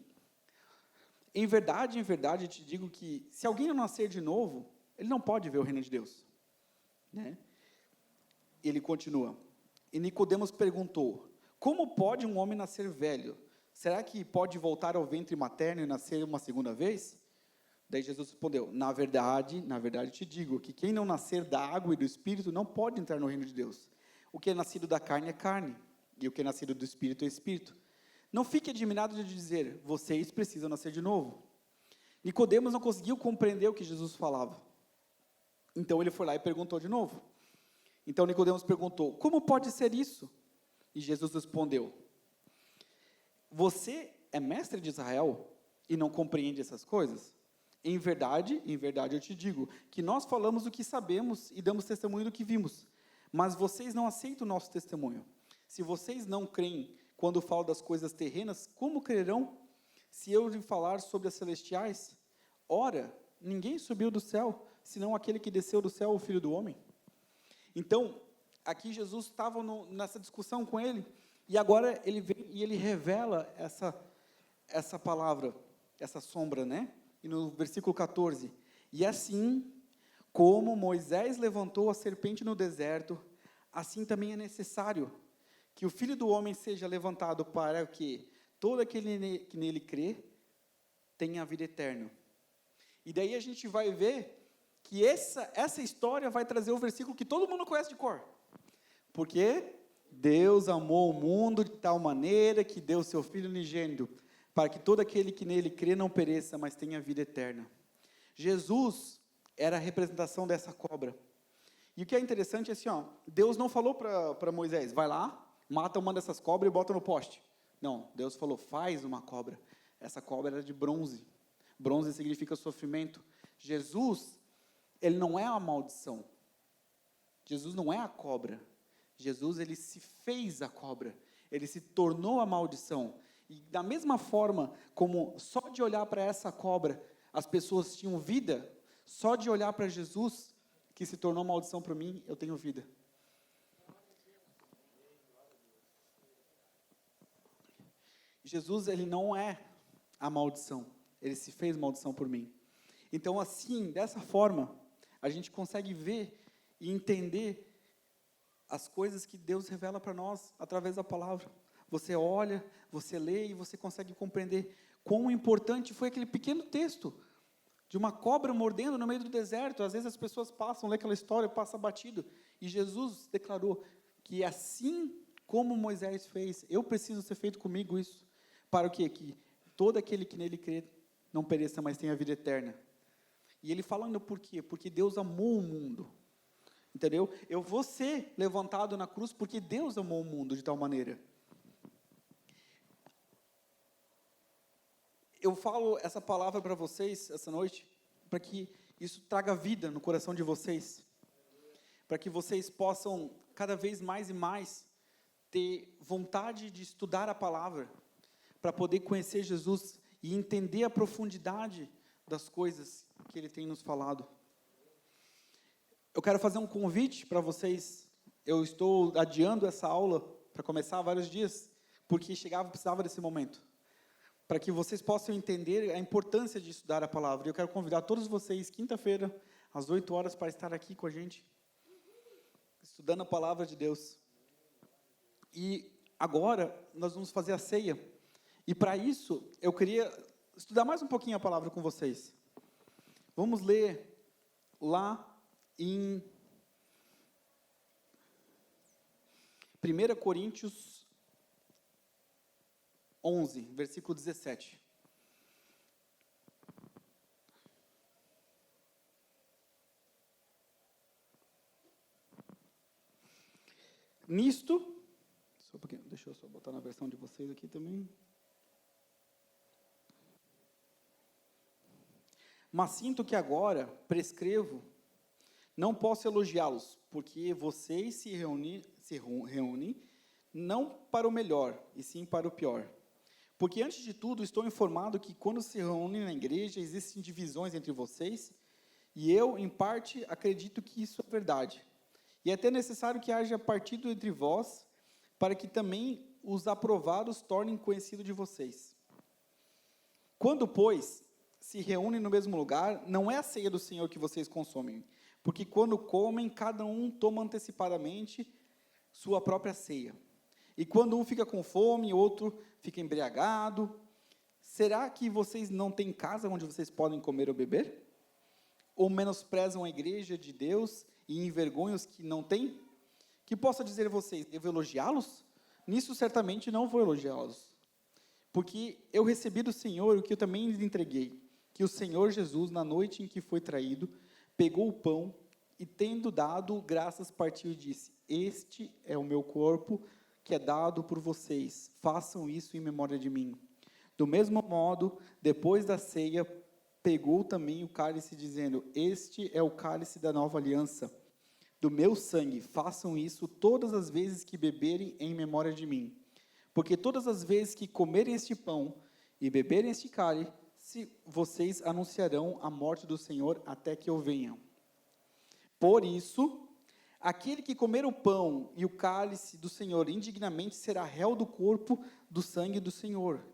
em verdade, eu te digo que, se alguém não nascer de novo, ele não pode ver o reino de Deus. Né? Ele continua, e Nicodemos perguntou, como pode um homem nascer velho? Será que pode voltar ao ventre materno e nascer uma segunda vez? Daí Jesus respondeu, na verdade, eu te digo, que quem não nascer da água e do Espírito não pode entrar no reino de Deus. O que é nascido da carne é carne, e o que é nascido do Espírito é Espírito. Não fique admirado de dizer, vocês precisam nascer de novo. Nicodemos não conseguiu compreender o que Jesus falava. Então ele foi lá e perguntou de novo. Então Nicodemos perguntou, como pode ser isso? E Jesus respondeu, você é mestre de Israel e não compreende essas coisas? Em verdade eu te digo, que nós falamos o que sabemos e damos testemunho do que vimos, mas vocês não aceitam o nosso testemunho. Se vocês não creem quando falo das coisas terrenas, como crerão se eu lhe falar sobre as celestiais? Ora, ninguém subiu do céu, senão aquele que desceu do céu, o Filho do Homem. Então, aqui Jesus estava nessa discussão com ele, e agora ele vem e ele revela essa palavra, essa sombra, né? E no versículo 14, e assim como Moisés levantou a serpente no deserto, assim também é necessário que o Filho do Homem seja levantado para que todo aquele que nele crê tenha a vida eterna. E daí a gente vai ver que essa história vai trazer o versículo que todo mundo conhece de cor. Porque Deus amou o mundo de tal maneira que deu seu Filho unigênito, para que todo aquele que nele crê não pereça, mas tenha vida eterna. Jesus era a representação dessa cobra. E o que é interessante é assim, ó, Deus não falou para Moisés, vai lá, mata uma dessas cobras e bota no poste. Não, Deus falou, faz uma cobra. Essa cobra era de bronze. Bronze significa sofrimento. Jesus, ele não é a maldição. Jesus não é a cobra. Jesus, ele se fez a cobra. Ele se tornou a maldição. E da mesma forma como só de olhar para essa cobra, as pessoas tinham vida, só de olhar para Jesus, que se tornou maldição para mim, eu tenho vida. Jesus, ele não é a maldição. Ele se fez maldição por mim. Então, assim, dessa forma, a gente consegue ver e entender as coisas que Deus revela para nós através da palavra. Você olha, você lê e você consegue compreender quão importante foi aquele pequeno texto de uma cobra mordendo no meio do deserto. Às vezes as pessoas passam, lê aquela história, passa batido. E Jesus declarou que assim como Moisés fez, eu preciso ser feito comigo isso. Para o quê? Que todo aquele que nele crê não pereça, mas tenha vida eterna. E ele falando por quê? Porque Deus amou o mundo. Entendeu? Eu vou ser levantado na cruz porque Deus amou o mundo de tal maneira. Eu falo essa palavra para vocês essa noite, para que isso traga vida no coração de vocês. para que vocês possam cada vez mais e mais ter vontade de estudar a palavra, para poder conhecer Jesus e entender a profundidade das coisas que Ele tem nos falado. Eu quero fazer um convite para vocês. Eu estou adiando essa aula para começar há vários dias, porque precisava desse momento, para que vocês possam entender a importância de estudar a palavra. Eu quero convidar todos vocês, quinta-feira, às 8 horas, para estar aqui com a gente, estudando a palavra de Deus. E agora, nós vamos fazer a ceia. E para isso, eu queria estudar mais um pouquinho a palavra com vocês. Vamos ler lá em 1 Coríntios 11, versículo 17. Nisto, só um pouquinho, deixa eu só botar na versão de vocês aqui também. Mas sinto que agora prescrevo, não posso elogiá-los, porque vocês se reúnem não para o melhor, e sim para o pior. Porque, antes de tudo, estou informado que, quando se reúnem na igreja, existem divisões entre vocês, e eu, em parte, acredito que isso é verdade. E é até necessário que haja partido entre vós, para que também os aprovados tornem conhecido de vocês. Quando, pois, se reúnem no mesmo lugar, não é a ceia do Senhor que vocês consomem, porque quando comem, cada um toma antecipadamente sua própria ceia. E quando um fica com fome, o outro fica embriagado. Será que vocês não têm casa onde vocês podem comer ou beber? Ou menosprezam a igreja de Deus e envergonham os que não têm? Que posso dizer a vocês, devo elogiá-los? Nisso certamente não vou elogiá-los. Porque eu recebi do Senhor o que eu também lhes entreguei, que o Senhor Jesus, na noite em que foi traído, pegou o pão e, tendo dado graças, partiu e disse: Este é o meu corpo, que é dado por vocês. Façam isso em memória de mim. Do mesmo modo, depois da ceia, pegou também o cálice, dizendo: Este é o cálice da nova aliança, do meu sangue. Façam isso todas as vezes que beberem em memória de mim. Porque todas as vezes que comerem este pão e beberem este cálice, vocês anunciarão a morte do Senhor até que eu venha. Por isso, aquele que comer o pão e o cálice do Senhor indignamente será réu do corpo, do sangue do Senhor.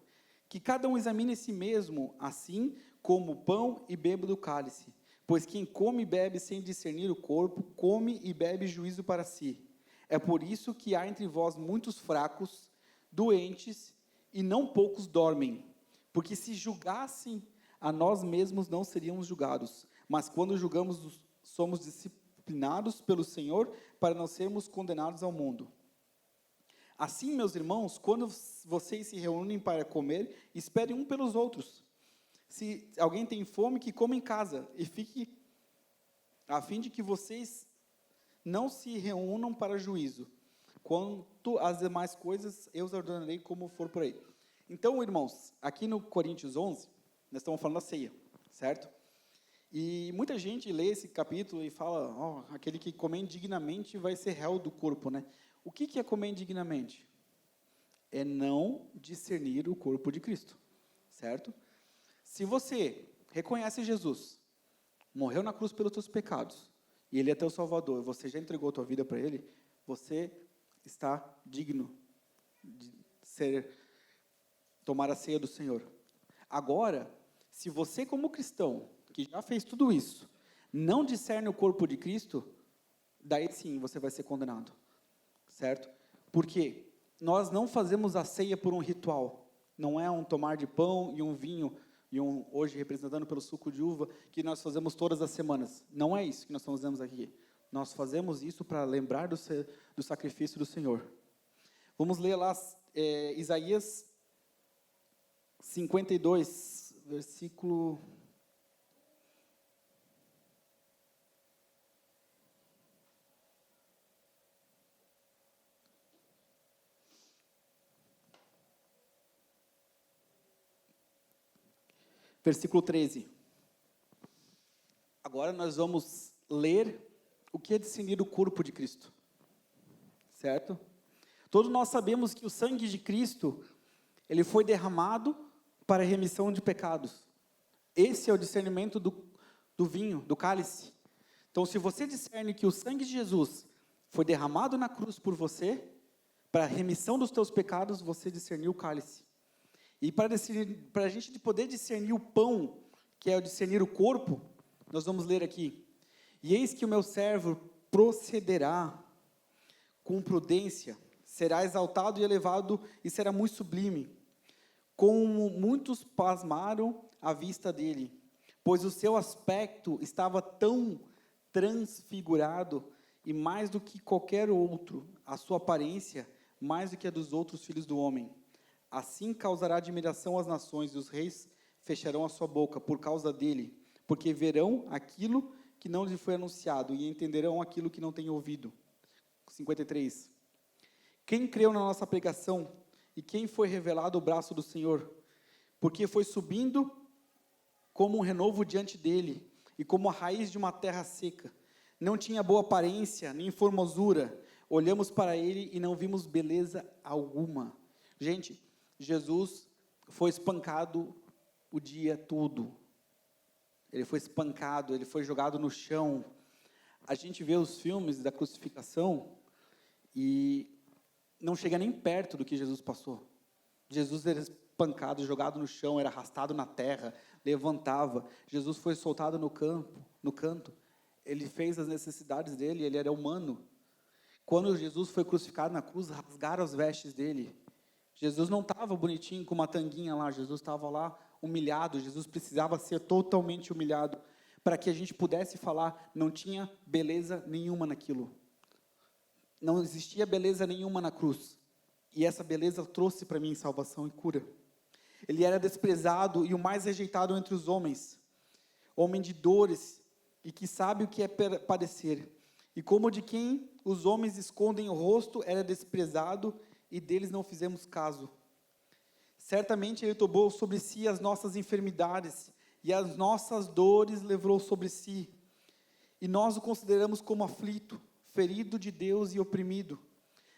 Que cada um examine a si mesmo, assim como o pão e beba do cálice. Pois quem come e bebe sem discernir o corpo, come e bebe juízo para si. É por isso que há entre vós muitos fracos, doentes, e não poucos dormem. Porque se julgassem a nós mesmos, não seríamos julgados. Mas quando julgamos, somos disciplinados pelo Senhor, para não sermos condenados ao mundo. Assim, meus irmãos, quando vocês se reúnem para comer, esperem um pelos outros. Se alguém tem fome, que coma em casa, e fique, a fim de que vocês não se reúnam para juízo. Quanto às demais coisas, eu os ordenarei como for por aí. Então, irmãos, aqui no Coríntios 11, nós estamos falando da ceia, certo? E muita gente lê esse capítulo e fala, aquele que comer indignamente vai ser réu do corpo, né? O que é comer indignamente? É não discernir o corpo de Cristo, certo? Se você reconhece Jesus, morreu na cruz pelos teus pecados, e Ele é teu Salvador, você já entregou a tua vida para Ele, você está digno de tomar a ceia do Senhor. Agora, se você como cristão, que já fez tudo isso, não discerne o corpo de Cristo, daí sim você vai ser condenado, certo? Porque nós não fazemos a ceia por um ritual, não é um tomar de pão e um vinho, hoje representando pelo suco de uva, que nós fazemos todas as semanas. Não é isso que nós fazemos aqui. Nós fazemos isso para lembrar do sacrifício do Senhor. Vamos ler lá Isaías 52, versículo... Versículo 13. Agora nós vamos ler o que é discernir o corpo de Cristo? Certo? Todos nós sabemos que o sangue de Cristo, ele foi derramado para a remissão de pecados. Esse é o discernimento do vinho, do cálice. Então, se você discerne que o sangue de Jesus foi derramado na cruz por você, para a remissão dos teus pecados, você discerniu o cálice. E para a gente poder discernir o pão, que é o discernir o corpo, nós vamos ler aqui. E eis que o meu servo procederá com prudência, será exaltado e elevado e será muito sublime, como muitos pasmaram à vista dele, pois o seu aspecto estava tão transfigurado, e mais do que qualquer outro, a sua aparência, mais do que a dos outros filhos do homem. Assim causará admiração às nações, e os reis fecharão a sua boca por causa dele, porque verão aquilo que não lhe foi anunciado, e entenderão aquilo que não têm ouvido. 53. Quem creu na nossa pregação, e quem foi revelado o braço do Senhor? Porque foi subindo como um renovo diante dele, e como a raiz de uma terra seca. Não tinha boa aparência, nem formosura. Olhamos para ele e não vimos beleza alguma. Gente, Jesus foi espancado o dia todo. Ele foi espancado, ele foi jogado no chão. A gente vê os filmes da crucificação e não chega nem perto do que Jesus passou. Jesus era espancado, jogado no chão, era arrastado na terra, levantava. Jesus foi soltado no canto. Ele fez as necessidades dele, ele era humano. Quando Jesus foi crucificado na cruz, rasgaram as vestes dele. Jesus não estava bonitinho com uma tanguinha lá, Jesus estava lá humilhado, Jesus precisava ser totalmente humilhado, para que a gente pudesse falar, não tinha beleza nenhuma naquilo. Não existia beleza nenhuma na cruz. E essa beleza trouxe para mim salvação e cura. Ele era desprezado e o mais rejeitado entre os homens. Homem de dores e que sabe o que é padecer. E como de quem os homens escondem o rosto, era desprezado e deles não fizemos caso. Certamente ele tomou sobre si as nossas enfermidades e as nossas dores levou sobre si. E nós o consideramos como aflito, ferido de Deus e oprimido.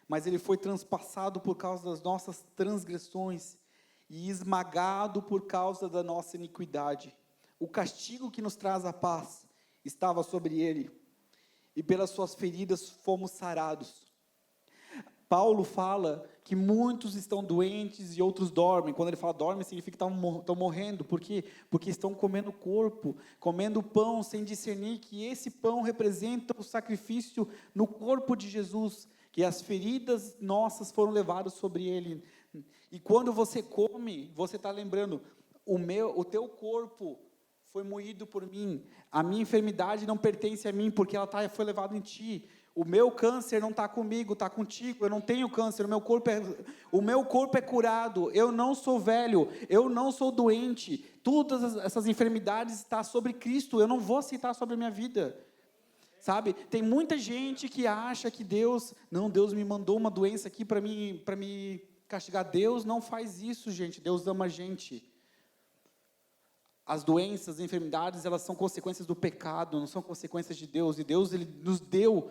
Mas ele foi transpassado por causa das nossas transgressões e esmagado por causa da nossa iniquidade. O castigo que nos traz a paz estava sobre ele, e pelas suas feridas fomos sarados. Paulo fala que muitos estão doentes e outros dormem. Quando ele fala dorme, significa que estão morrendo. Por quê? Porque estão comendo corpo, comendo pão, sem discernir que esse pão representa o sacrifício no corpo de Jesus, que as feridas nossas foram levadas sobre ele. E quando você come, você está lembrando, o teu corpo foi moído por mim, a minha enfermidade não pertence a mim, porque ela foi levada em ti. O meu câncer não está comigo, está contigo. Eu não tenho câncer, o meu corpo é curado. Eu não sou velho, eu não sou doente. Todas essas enfermidades estão sobre Cristo. Eu não vou aceitar sobre a minha vida. Sabe? Tem muita gente que acha que Deus me mandou uma doença aqui para me castigar. Deus não faz isso, gente. Deus ama a gente. As doenças, as enfermidades, elas são consequências do pecado, não são consequências de Deus. E Deus, ele nos deu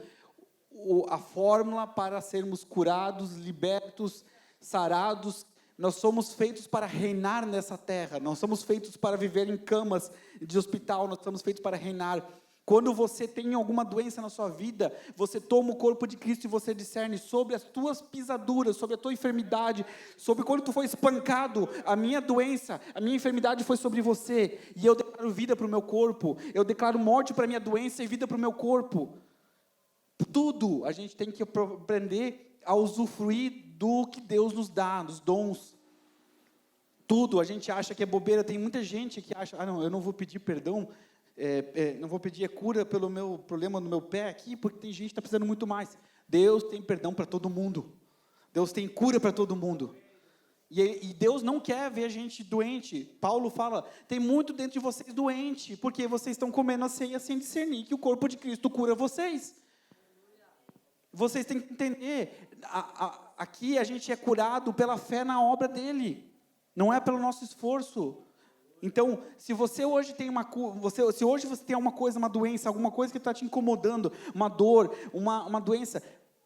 a fórmula para sermos curados, libertos, sarados. Nós somos feitos para reinar nessa terra. Nós somos feitos para viver em camas de hospital. Nós somos feitos para reinar. Quando você tem alguma doença na sua vida, você toma o corpo de Cristo e você discerne sobre as tuas pisaduras, sobre a tua enfermidade, sobre quando tu foi espancado, a minha doença, a minha enfermidade foi sobre você, e eu declaro vida para o meu corpo, eu declaro morte para a minha doença e vida para o meu corpo. Tudo a gente tem que aprender a usufruir do que Deus nos dá, dos dons. Tudo a gente acha que é bobeira. Tem muita gente que acha, não, eu não vou pedir perdão, não vou pedir cura pelo meu problema no meu pé aqui, porque tem gente que está precisando muito mais. Deus tem perdão para todo mundo. Deus tem cura para todo mundo. E Deus não quer ver a gente doente. Paulo fala, tem muito dentro de vocês doente, porque vocês estão comendo a ceia sem discernir que o corpo de Cristo cura vocês. Vocês têm que entender, aqui a gente é curado pela fé na obra dele, não é pelo nosso esforço. Então, se você hoje tem se hoje você tem uma coisa, uma doença, alguma coisa que está te incomodando, uma dor, uma doença,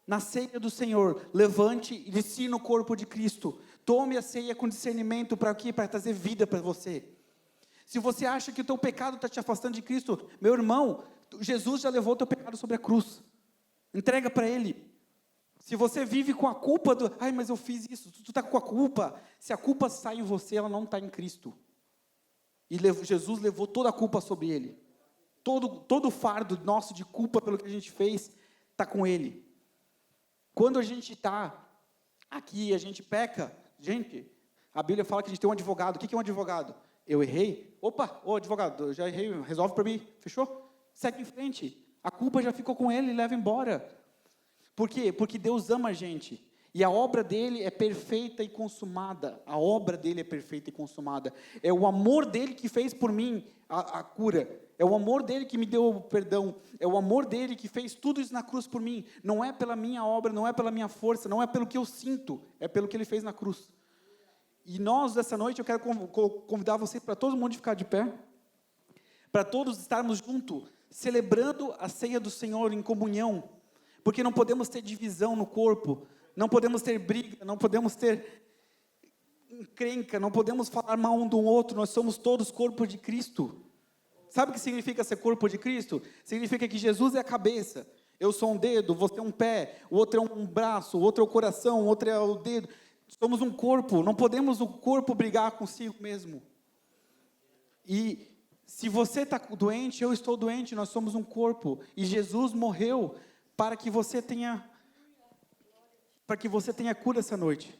na ceia do Senhor, levante e ensine o corpo de Cristo. Tome a ceia com discernimento para quê? Para trazer vida para você. Se você acha que o teu pecado está te afastando de Cristo, meu irmão, Jesus já levou o teu pecado sobre a cruz. Entrega para Ele. Se você vive com a culpa mas eu fiz isso, tu está com a culpa. Se a culpa sai em você, ela não está em Cristo. E Jesus levou toda a culpa sobre Ele. Todo o fardo nosso de culpa pelo que a gente fez, está com Ele. Quando a gente está aqui, a gente peca, gente, a Bíblia fala que a gente tem um advogado. O que é um advogado? Eu errei? Opa, advogado, eu já errei, resolve para mim, fechou? Segue em frente. A culpa já ficou com Ele, leva embora. Por quê? Porque Deus ama a gente. E a obra dele é perfeita e consumada. A obra dele é perfeita e consumada. É o amor dele que fez por mim a cura. É o amor dele que me deu o perdão. É o amor dele que fez tudo isso na cruz por mim. Não é pela minha obra, não é pela minha força, não é pelo que eu sinto. É pelo que ele fez na cruz. E nós, essa noite, eu quero convidar vocês para todo mundo ficar de pé. Para todos estarmos juntos, celebrando a ceia do Senhor em comunhão. Porque não podemos ter divisão no corpo. Não podemos ter briga, não podemos ter encrenca, não podemos falar mal um do outro, nós somos todos corpo de Cristo. Sabe o que significa ser corpo de Cristo? Significa que Jesus é a cabeça, eu sou um dedo, você é um pé, o outro é um braço, o outro é o coração, o outro é o dedo. Somos um corpo, não podemos o corpo brigar consigo mesmo. E se você está doente, eu estou doente, nós somos um corpo. E Jesus morreu para que você tenha cura essa noite.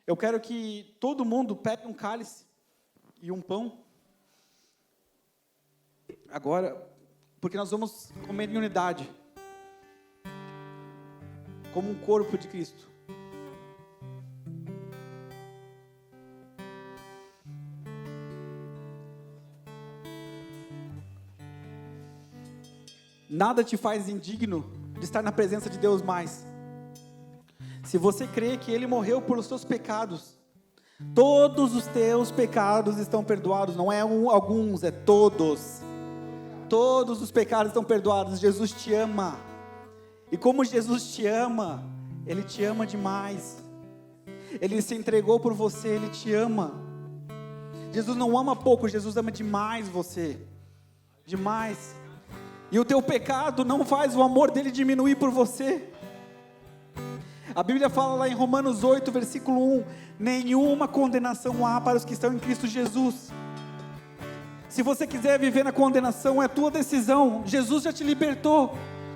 Eu quero que todo mundo pegue um cálice e um pão. Agora, porque nós vamos comer em unidade. Como um corpo de Cristo. Nada te faz indigno de estar na presença de Deus mais. Se você crê que Ele morreu pelos seus pecados, todos os teus pecados estão perdoados. Não é alguns, é todos. Todos os pecados estão perdoados. Jesus te ama. E como Jesus te ama, Ele te ama demais. Ele se entregou por você, Ele te ama. Jesus não ama pouco, Jesus ama demais você. Demais. E o teu pecado não faz o amor dele diminuir por você. A Bíblia fala lá em Romanos 8, versículo 1, nenhuma condenação há para os que estão em Cristo Jesus. Se você quiser viver na condenação, é tua decisão. Jesus já te libertou.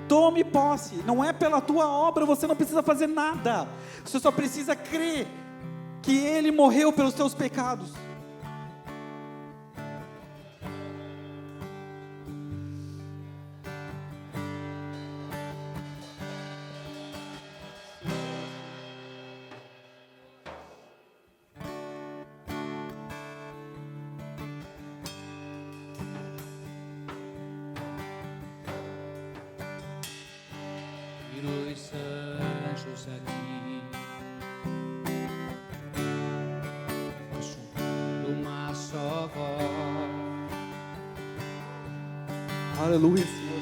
Tome posse. Não é pela tua obra, você não precisa fazer nada. Você só precisa crer que Ele morreu pelos teus pecados. Os anjos aqui, uma só voz. Aleluia, Senhor.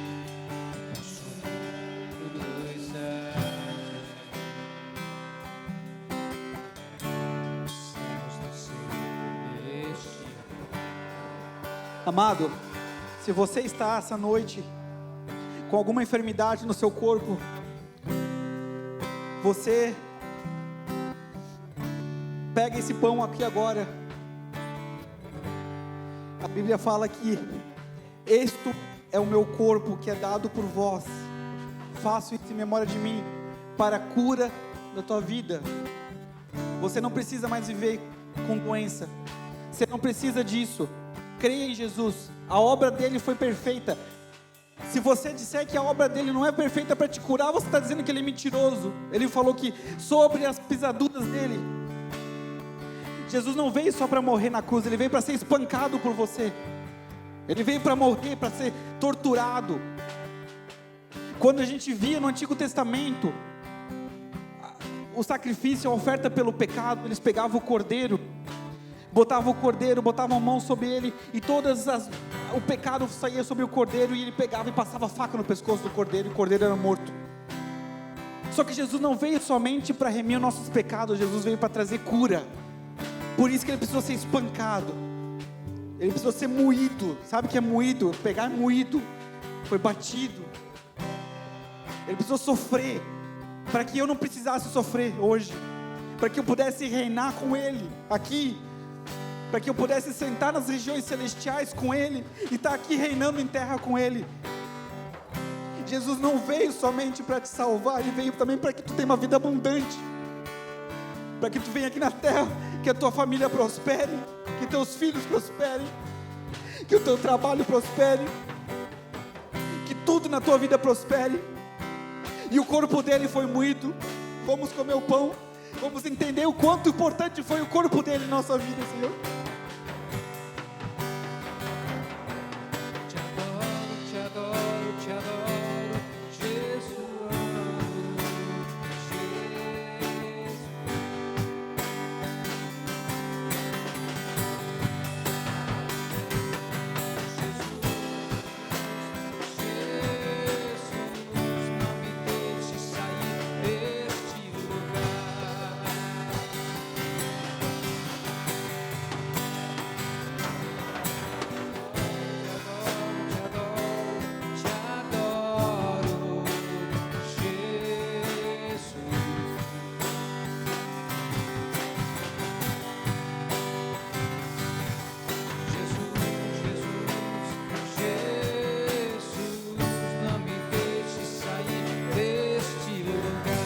Dos céus descer. Amado, se você está essa noite com alguma enfermidade no seu corpo, você pega esse pão aqui agora. A Bíblia fala que este é o meu corpo que é dado por vós. Faço isso em memória de mim, para a cura da tua vida. Você não precisa mais viver com doença. Você não precisa disso. Creia em Jesus. A obra dele foi perfeita. Se você disser que a obra dele não é perfeita para te curar, você está dizendo que ele é mentiroso. Ele falou que sobre as pisaduras dele, Jesus não veio só para morrer na cruz, ele veio para ser espancado por você. Ele veio para morrer, para ser torturado. Quando a gente via no Antigo Testamento o sacrifício, a oferta pelo pecado, eles pegavam o cordeiro, botava o cordeiro, botava a mão sobre ele, e o pecado saía sobre o cordeiro, e ele pegava e passava a faca no pescoço do cordeiro, e o cordeiro era morto. Só que Jesus não veio somente para remir os nossos pecados, Jesus veio para trazer cura. Por isso que ele precisou ser espancado, ele precisou ser moído. Sabe o que é moído? Pegar moído, foi batido. Ele precisou sofrer, para que eu não precisasse sofrer hoje, para que eu pudesse reinar com ele aqui, para que eu pudesse sentar nas regiões celestiais com ele, e estar aqui reinando em terra com ele. Jesus não veio somente para te salvar, ele veio também para que tu tenha uma vida abundante, para que tu venha aqui na terra, que a tua família prospere, que teus filhos prosperem, que o teu trabalho prospere, que tudo na tua vida prospere. E o corpo dele foi moído. Vamos comer o pão, vamos entender o quanto importante foi o corpo dele em nossa vida, Senhor. Te adoro, te adoro, te adoro, Jesus, Jesus. Não me deixe sair deste lugar. Te adoro, Jesus. Jesus, não me deixe sair deste lugar.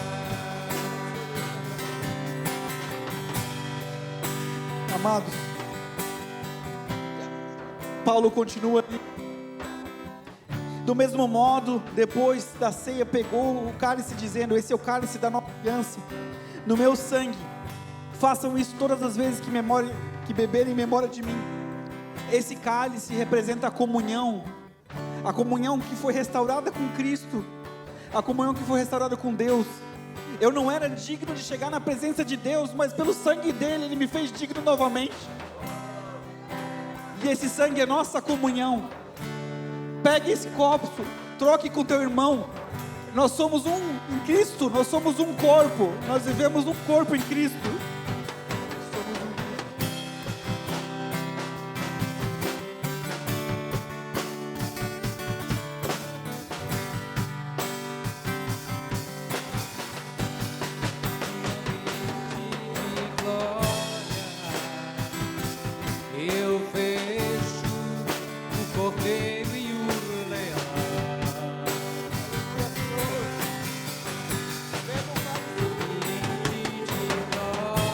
Amados, Paulo continua ali. Do mesmo modo, depois da ceia, pegou o cálice, dizendo: esse é o cálice da nova aliança, no meu sangue. Façam isso todas as vezes que beberem em memória de mim. Esse cálice representa a comunhão que foi restaurada com Cristo, a comunhão que foi restaurada com Deus. Eu não era digno de chegar na presença de Deus, mas pelo sangue dele, ele me fez digno novamente. E esse sangue é nossa comunhão. Pegue esse copo, troque com teu irmão. Nós somos um em Cristo, nós somos um corpo, nós vivemos um corpo em Cristo. Eu vejo o cordeiro e o leão. De glória,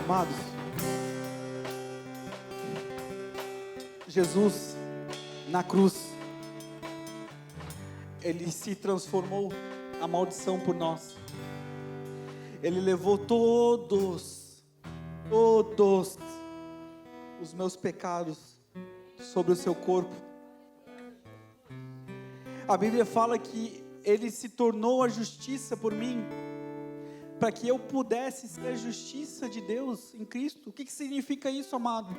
Amados, Jesus, na cruz, Ele se transformou a maldição por nós. Ele levou todos os meus pecados sobre o seu corpo. A Bíblia fala que Ele se tornou a justiça por mim, para que eu pudesse ser a justiça de Deus em Cristo. O que significa isso, amado?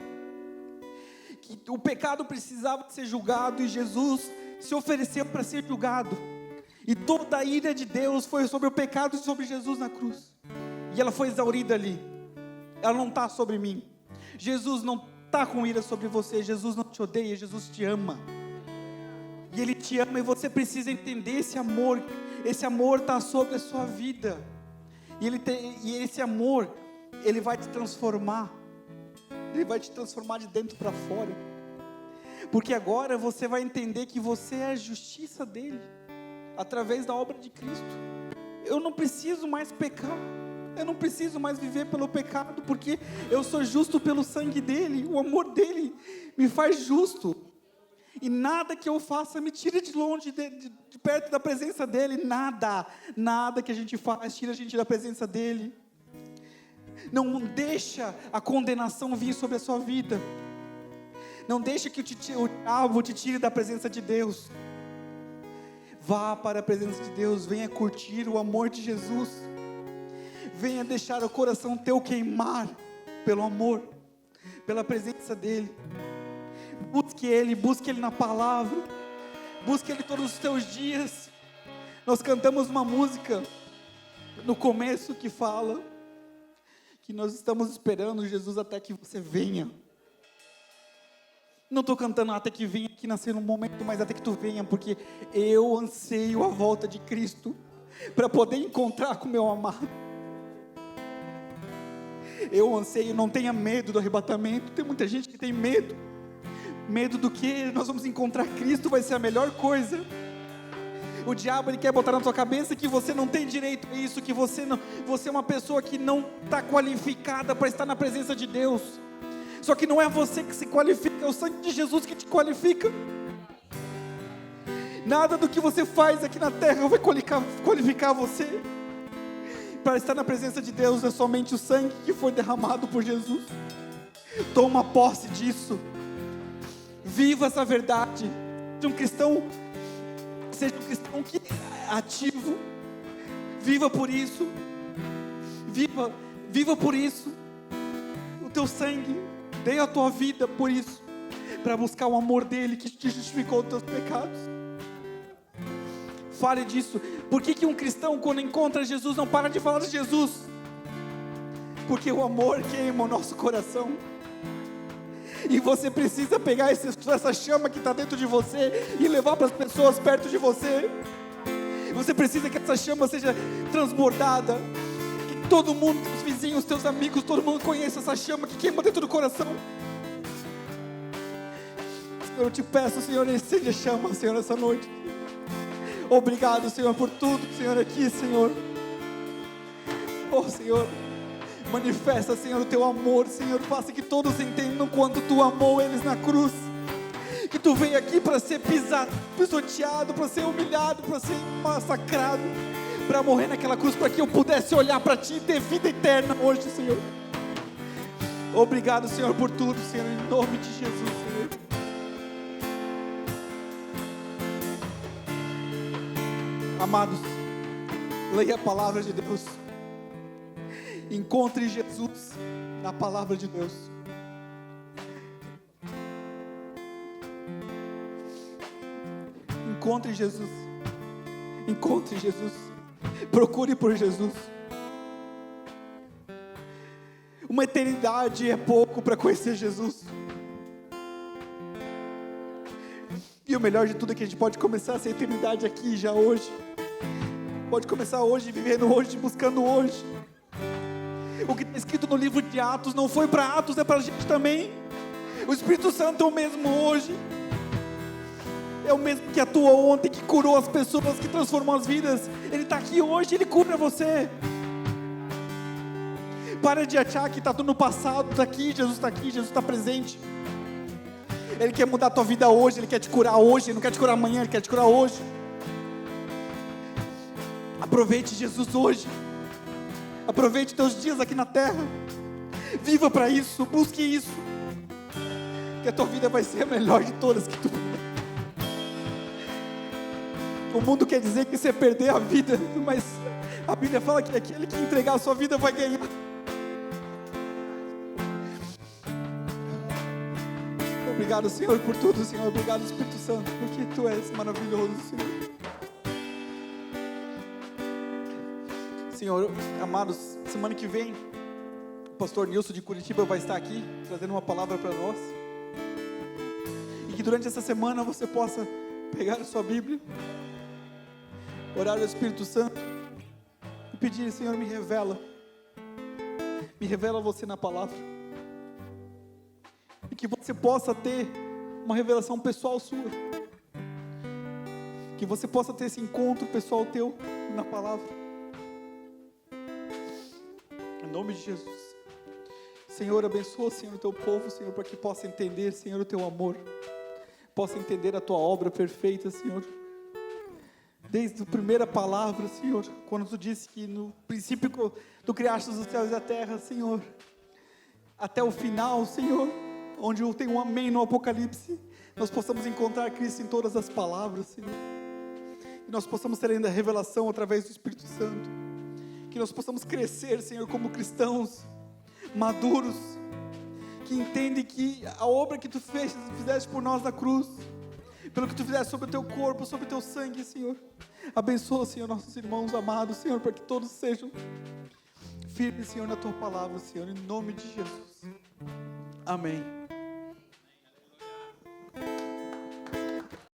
Que o pecado precisava ser julgado e Jesus se ofereceu para ser julgado. E toda a ira de Deus foi sobre o pecado e sobre Jesus na cruz. E ela foi exaurida ali. Ela não está sobre mim. Jesus não está com ira sobre você. Jesus não te odeia, Jesus te ama. E Ele te ama e você precisa entender esse amor. Esse amor está sobre a sua vida. E esse amor, Ele vai te transformar. Ele vai te transformar de dentro para fora. Porque agora você vai entender que você é a justiça dEle, através da obra de Cristo. Eu não preciso mais pecar. Eu não preciso mais viver pelo pecado, porque eu sou justo pelo sangue dEle. O amor dEle me faz justo. E nada que eu faça me tira de longe, de perto da presença dEle. Nada que a gente faz tira a gente da presença dEle. Não deixa a condenação vir sobre a sua vida. Não deixa que o diabo te tire da presença de Deus. Vá para a presença de Deus, venha curtir o amor de Jesus. Venha deixar o coração teu queimar pelo amor, pela presença dEle. Busque Ele na palavra. Busque Ele todos os teus dias. Nós cantamos uma música no começo que fala que nós estamos esperando Jesus até que você venha. Não estou cantando até que venha aqui nascer um momento, mas até que tu venha, porque eu anseio a volta de Cristo, para poder encontrar com o meu amado. Eu anseio, não tenha medo do arrebatamento. Tem muita gente que tem medo do que nós vamos encontrar Cristo, vai ser a melhor coisa. O diabo, ele quer botar na tua cabeça que você não tem direito a isso, que você é uma pessoa que não está qualificada para estar na presença de Deus. Só que não é você que se qualifica, é o sangue de Jesus que te qualifica. Nada do que você faz aqui na terra vai qualificar você para estar na presença de Deus. É somente o sangue que foi derramado por Jesus. Toma posse disso. Viva essa verdade. Seja um cristão que é ativo. Viva por isso. Viva por isso. O teu sangue, dê a tua vida por isso, para buscar o amor dEle que te justificou os teus pecados. Fale disso. Por que um cristão, quando encontra Jesus, não para de falar de Jesus? Porque o amor queima o nosso coração. E você precisa pegar essa chama que está dentro de você e levar para as pessoas perto de você. Você precisa que essa chama seja transbordada, que todo mundo, os vizinhos, os teus amigos, todo mundo conheça essa chama que queima dentro do coração. Senhor, eu te peço, Senhor, acende a chama, Senhor, essa noite. Obrigado, Senhor, por tudo, Senhor, aqui, Senhor. Oh, Senhor, manifesta, Senhor, o teu amor, Senhor. Faça que todos entendam quanto tu amou eles na cruz. Que tu veio aqui para ser pisado, pisoteado, para ser humilhado, para ser massacrado, para morrer naquela cruz, para que eu pudesse olhar para ti e ter vida eterna hoje, Senhor. Obrigado, Senhor, por tudo, Senhor, em nome de Jesus, Senhor. Amados, leia a palavra de Deus. Encontre Jesus na palavra de Deus. Encontre Jesus. Encontre Jesus. Procure por Jesus. Uma eternidade é pouco para conhecer Jesus. E o melhor de tudo é que a gente pode começar essa eternidade aqui, já hoje. Pode começar hoje, vivendo hoje, buscando hoje. O que está escrito no livro de Atos não foi para Atos, é para a gente também. O Espírito Santo é o mesmo hoje. É o mesmo que atuou ontem, que curou as pessoas, que transformou as vidas. Ele está aqui hoje, Ele cura você. Para de achar que está tudo no passado, está aqui, Jesus está presente. Ele quer mudar a tua vida hoje, Ele quer te curar hoje, Ele não quer te curar amanhã, Ele quer te curar hoje. Aproveite Jesus hoje. Aproveite teus dias aqui na terra. Viva para isso, busque isso. Que a tua vida vai ser a melhor de todas que tu... O mundo quer dizer que você perder a vida, mas a Bíblia fala que aquele que entregar a sua vida vai ganhar. Obrigado, Senhor, por tudo, Senhor. Obrigado, Espírito Santo, porque Tu és maravilhoso, Senhor. Senhor, amados, semana que vem, o pastor Nilson de Curitiba vai estar aqui, trazendo uma palavra para nós. E que durante essa semana você possa pegar a sua Bíblia, orar ao Espírito Santo e pedir: Senhor, me revela você na palavra. E que você possa ter uma revelação pessoal sua. Que você possa ter esse encontro pessoal teu na palavra. Em nome de Jesus. Senhor, abençoa, Senhor, o teu povo, Senhor, para que possa entender, Senhor, o teu amor. Possa entender a tua obra perfeita, Senhor. Desde a primeira palavra, Senhor, quando tu disse que no princípio tu criaste os céus e a terra, Senhor, até o final, Senhor, onde tem um amém no Apocalipse, nós possamos encontrar Cristo em todas as palavras, Senhor. E nós possamos ter ainda a revelação através do Espírito Santo. Que nós possamos crescer, Senhor, como cristãos maduros, que entendem que a obra que Tu fizeste por nós na cruz, pelo que Tu fizeste sobre o Teu corpo, sobre o Teu sangue, Senhor. Abençoa, Senhor, nossos irmãos amados, Senhor, para que todos sejam firmes, Senhor, na Tua palavra, Senhor, em nome de Jesus. Amém.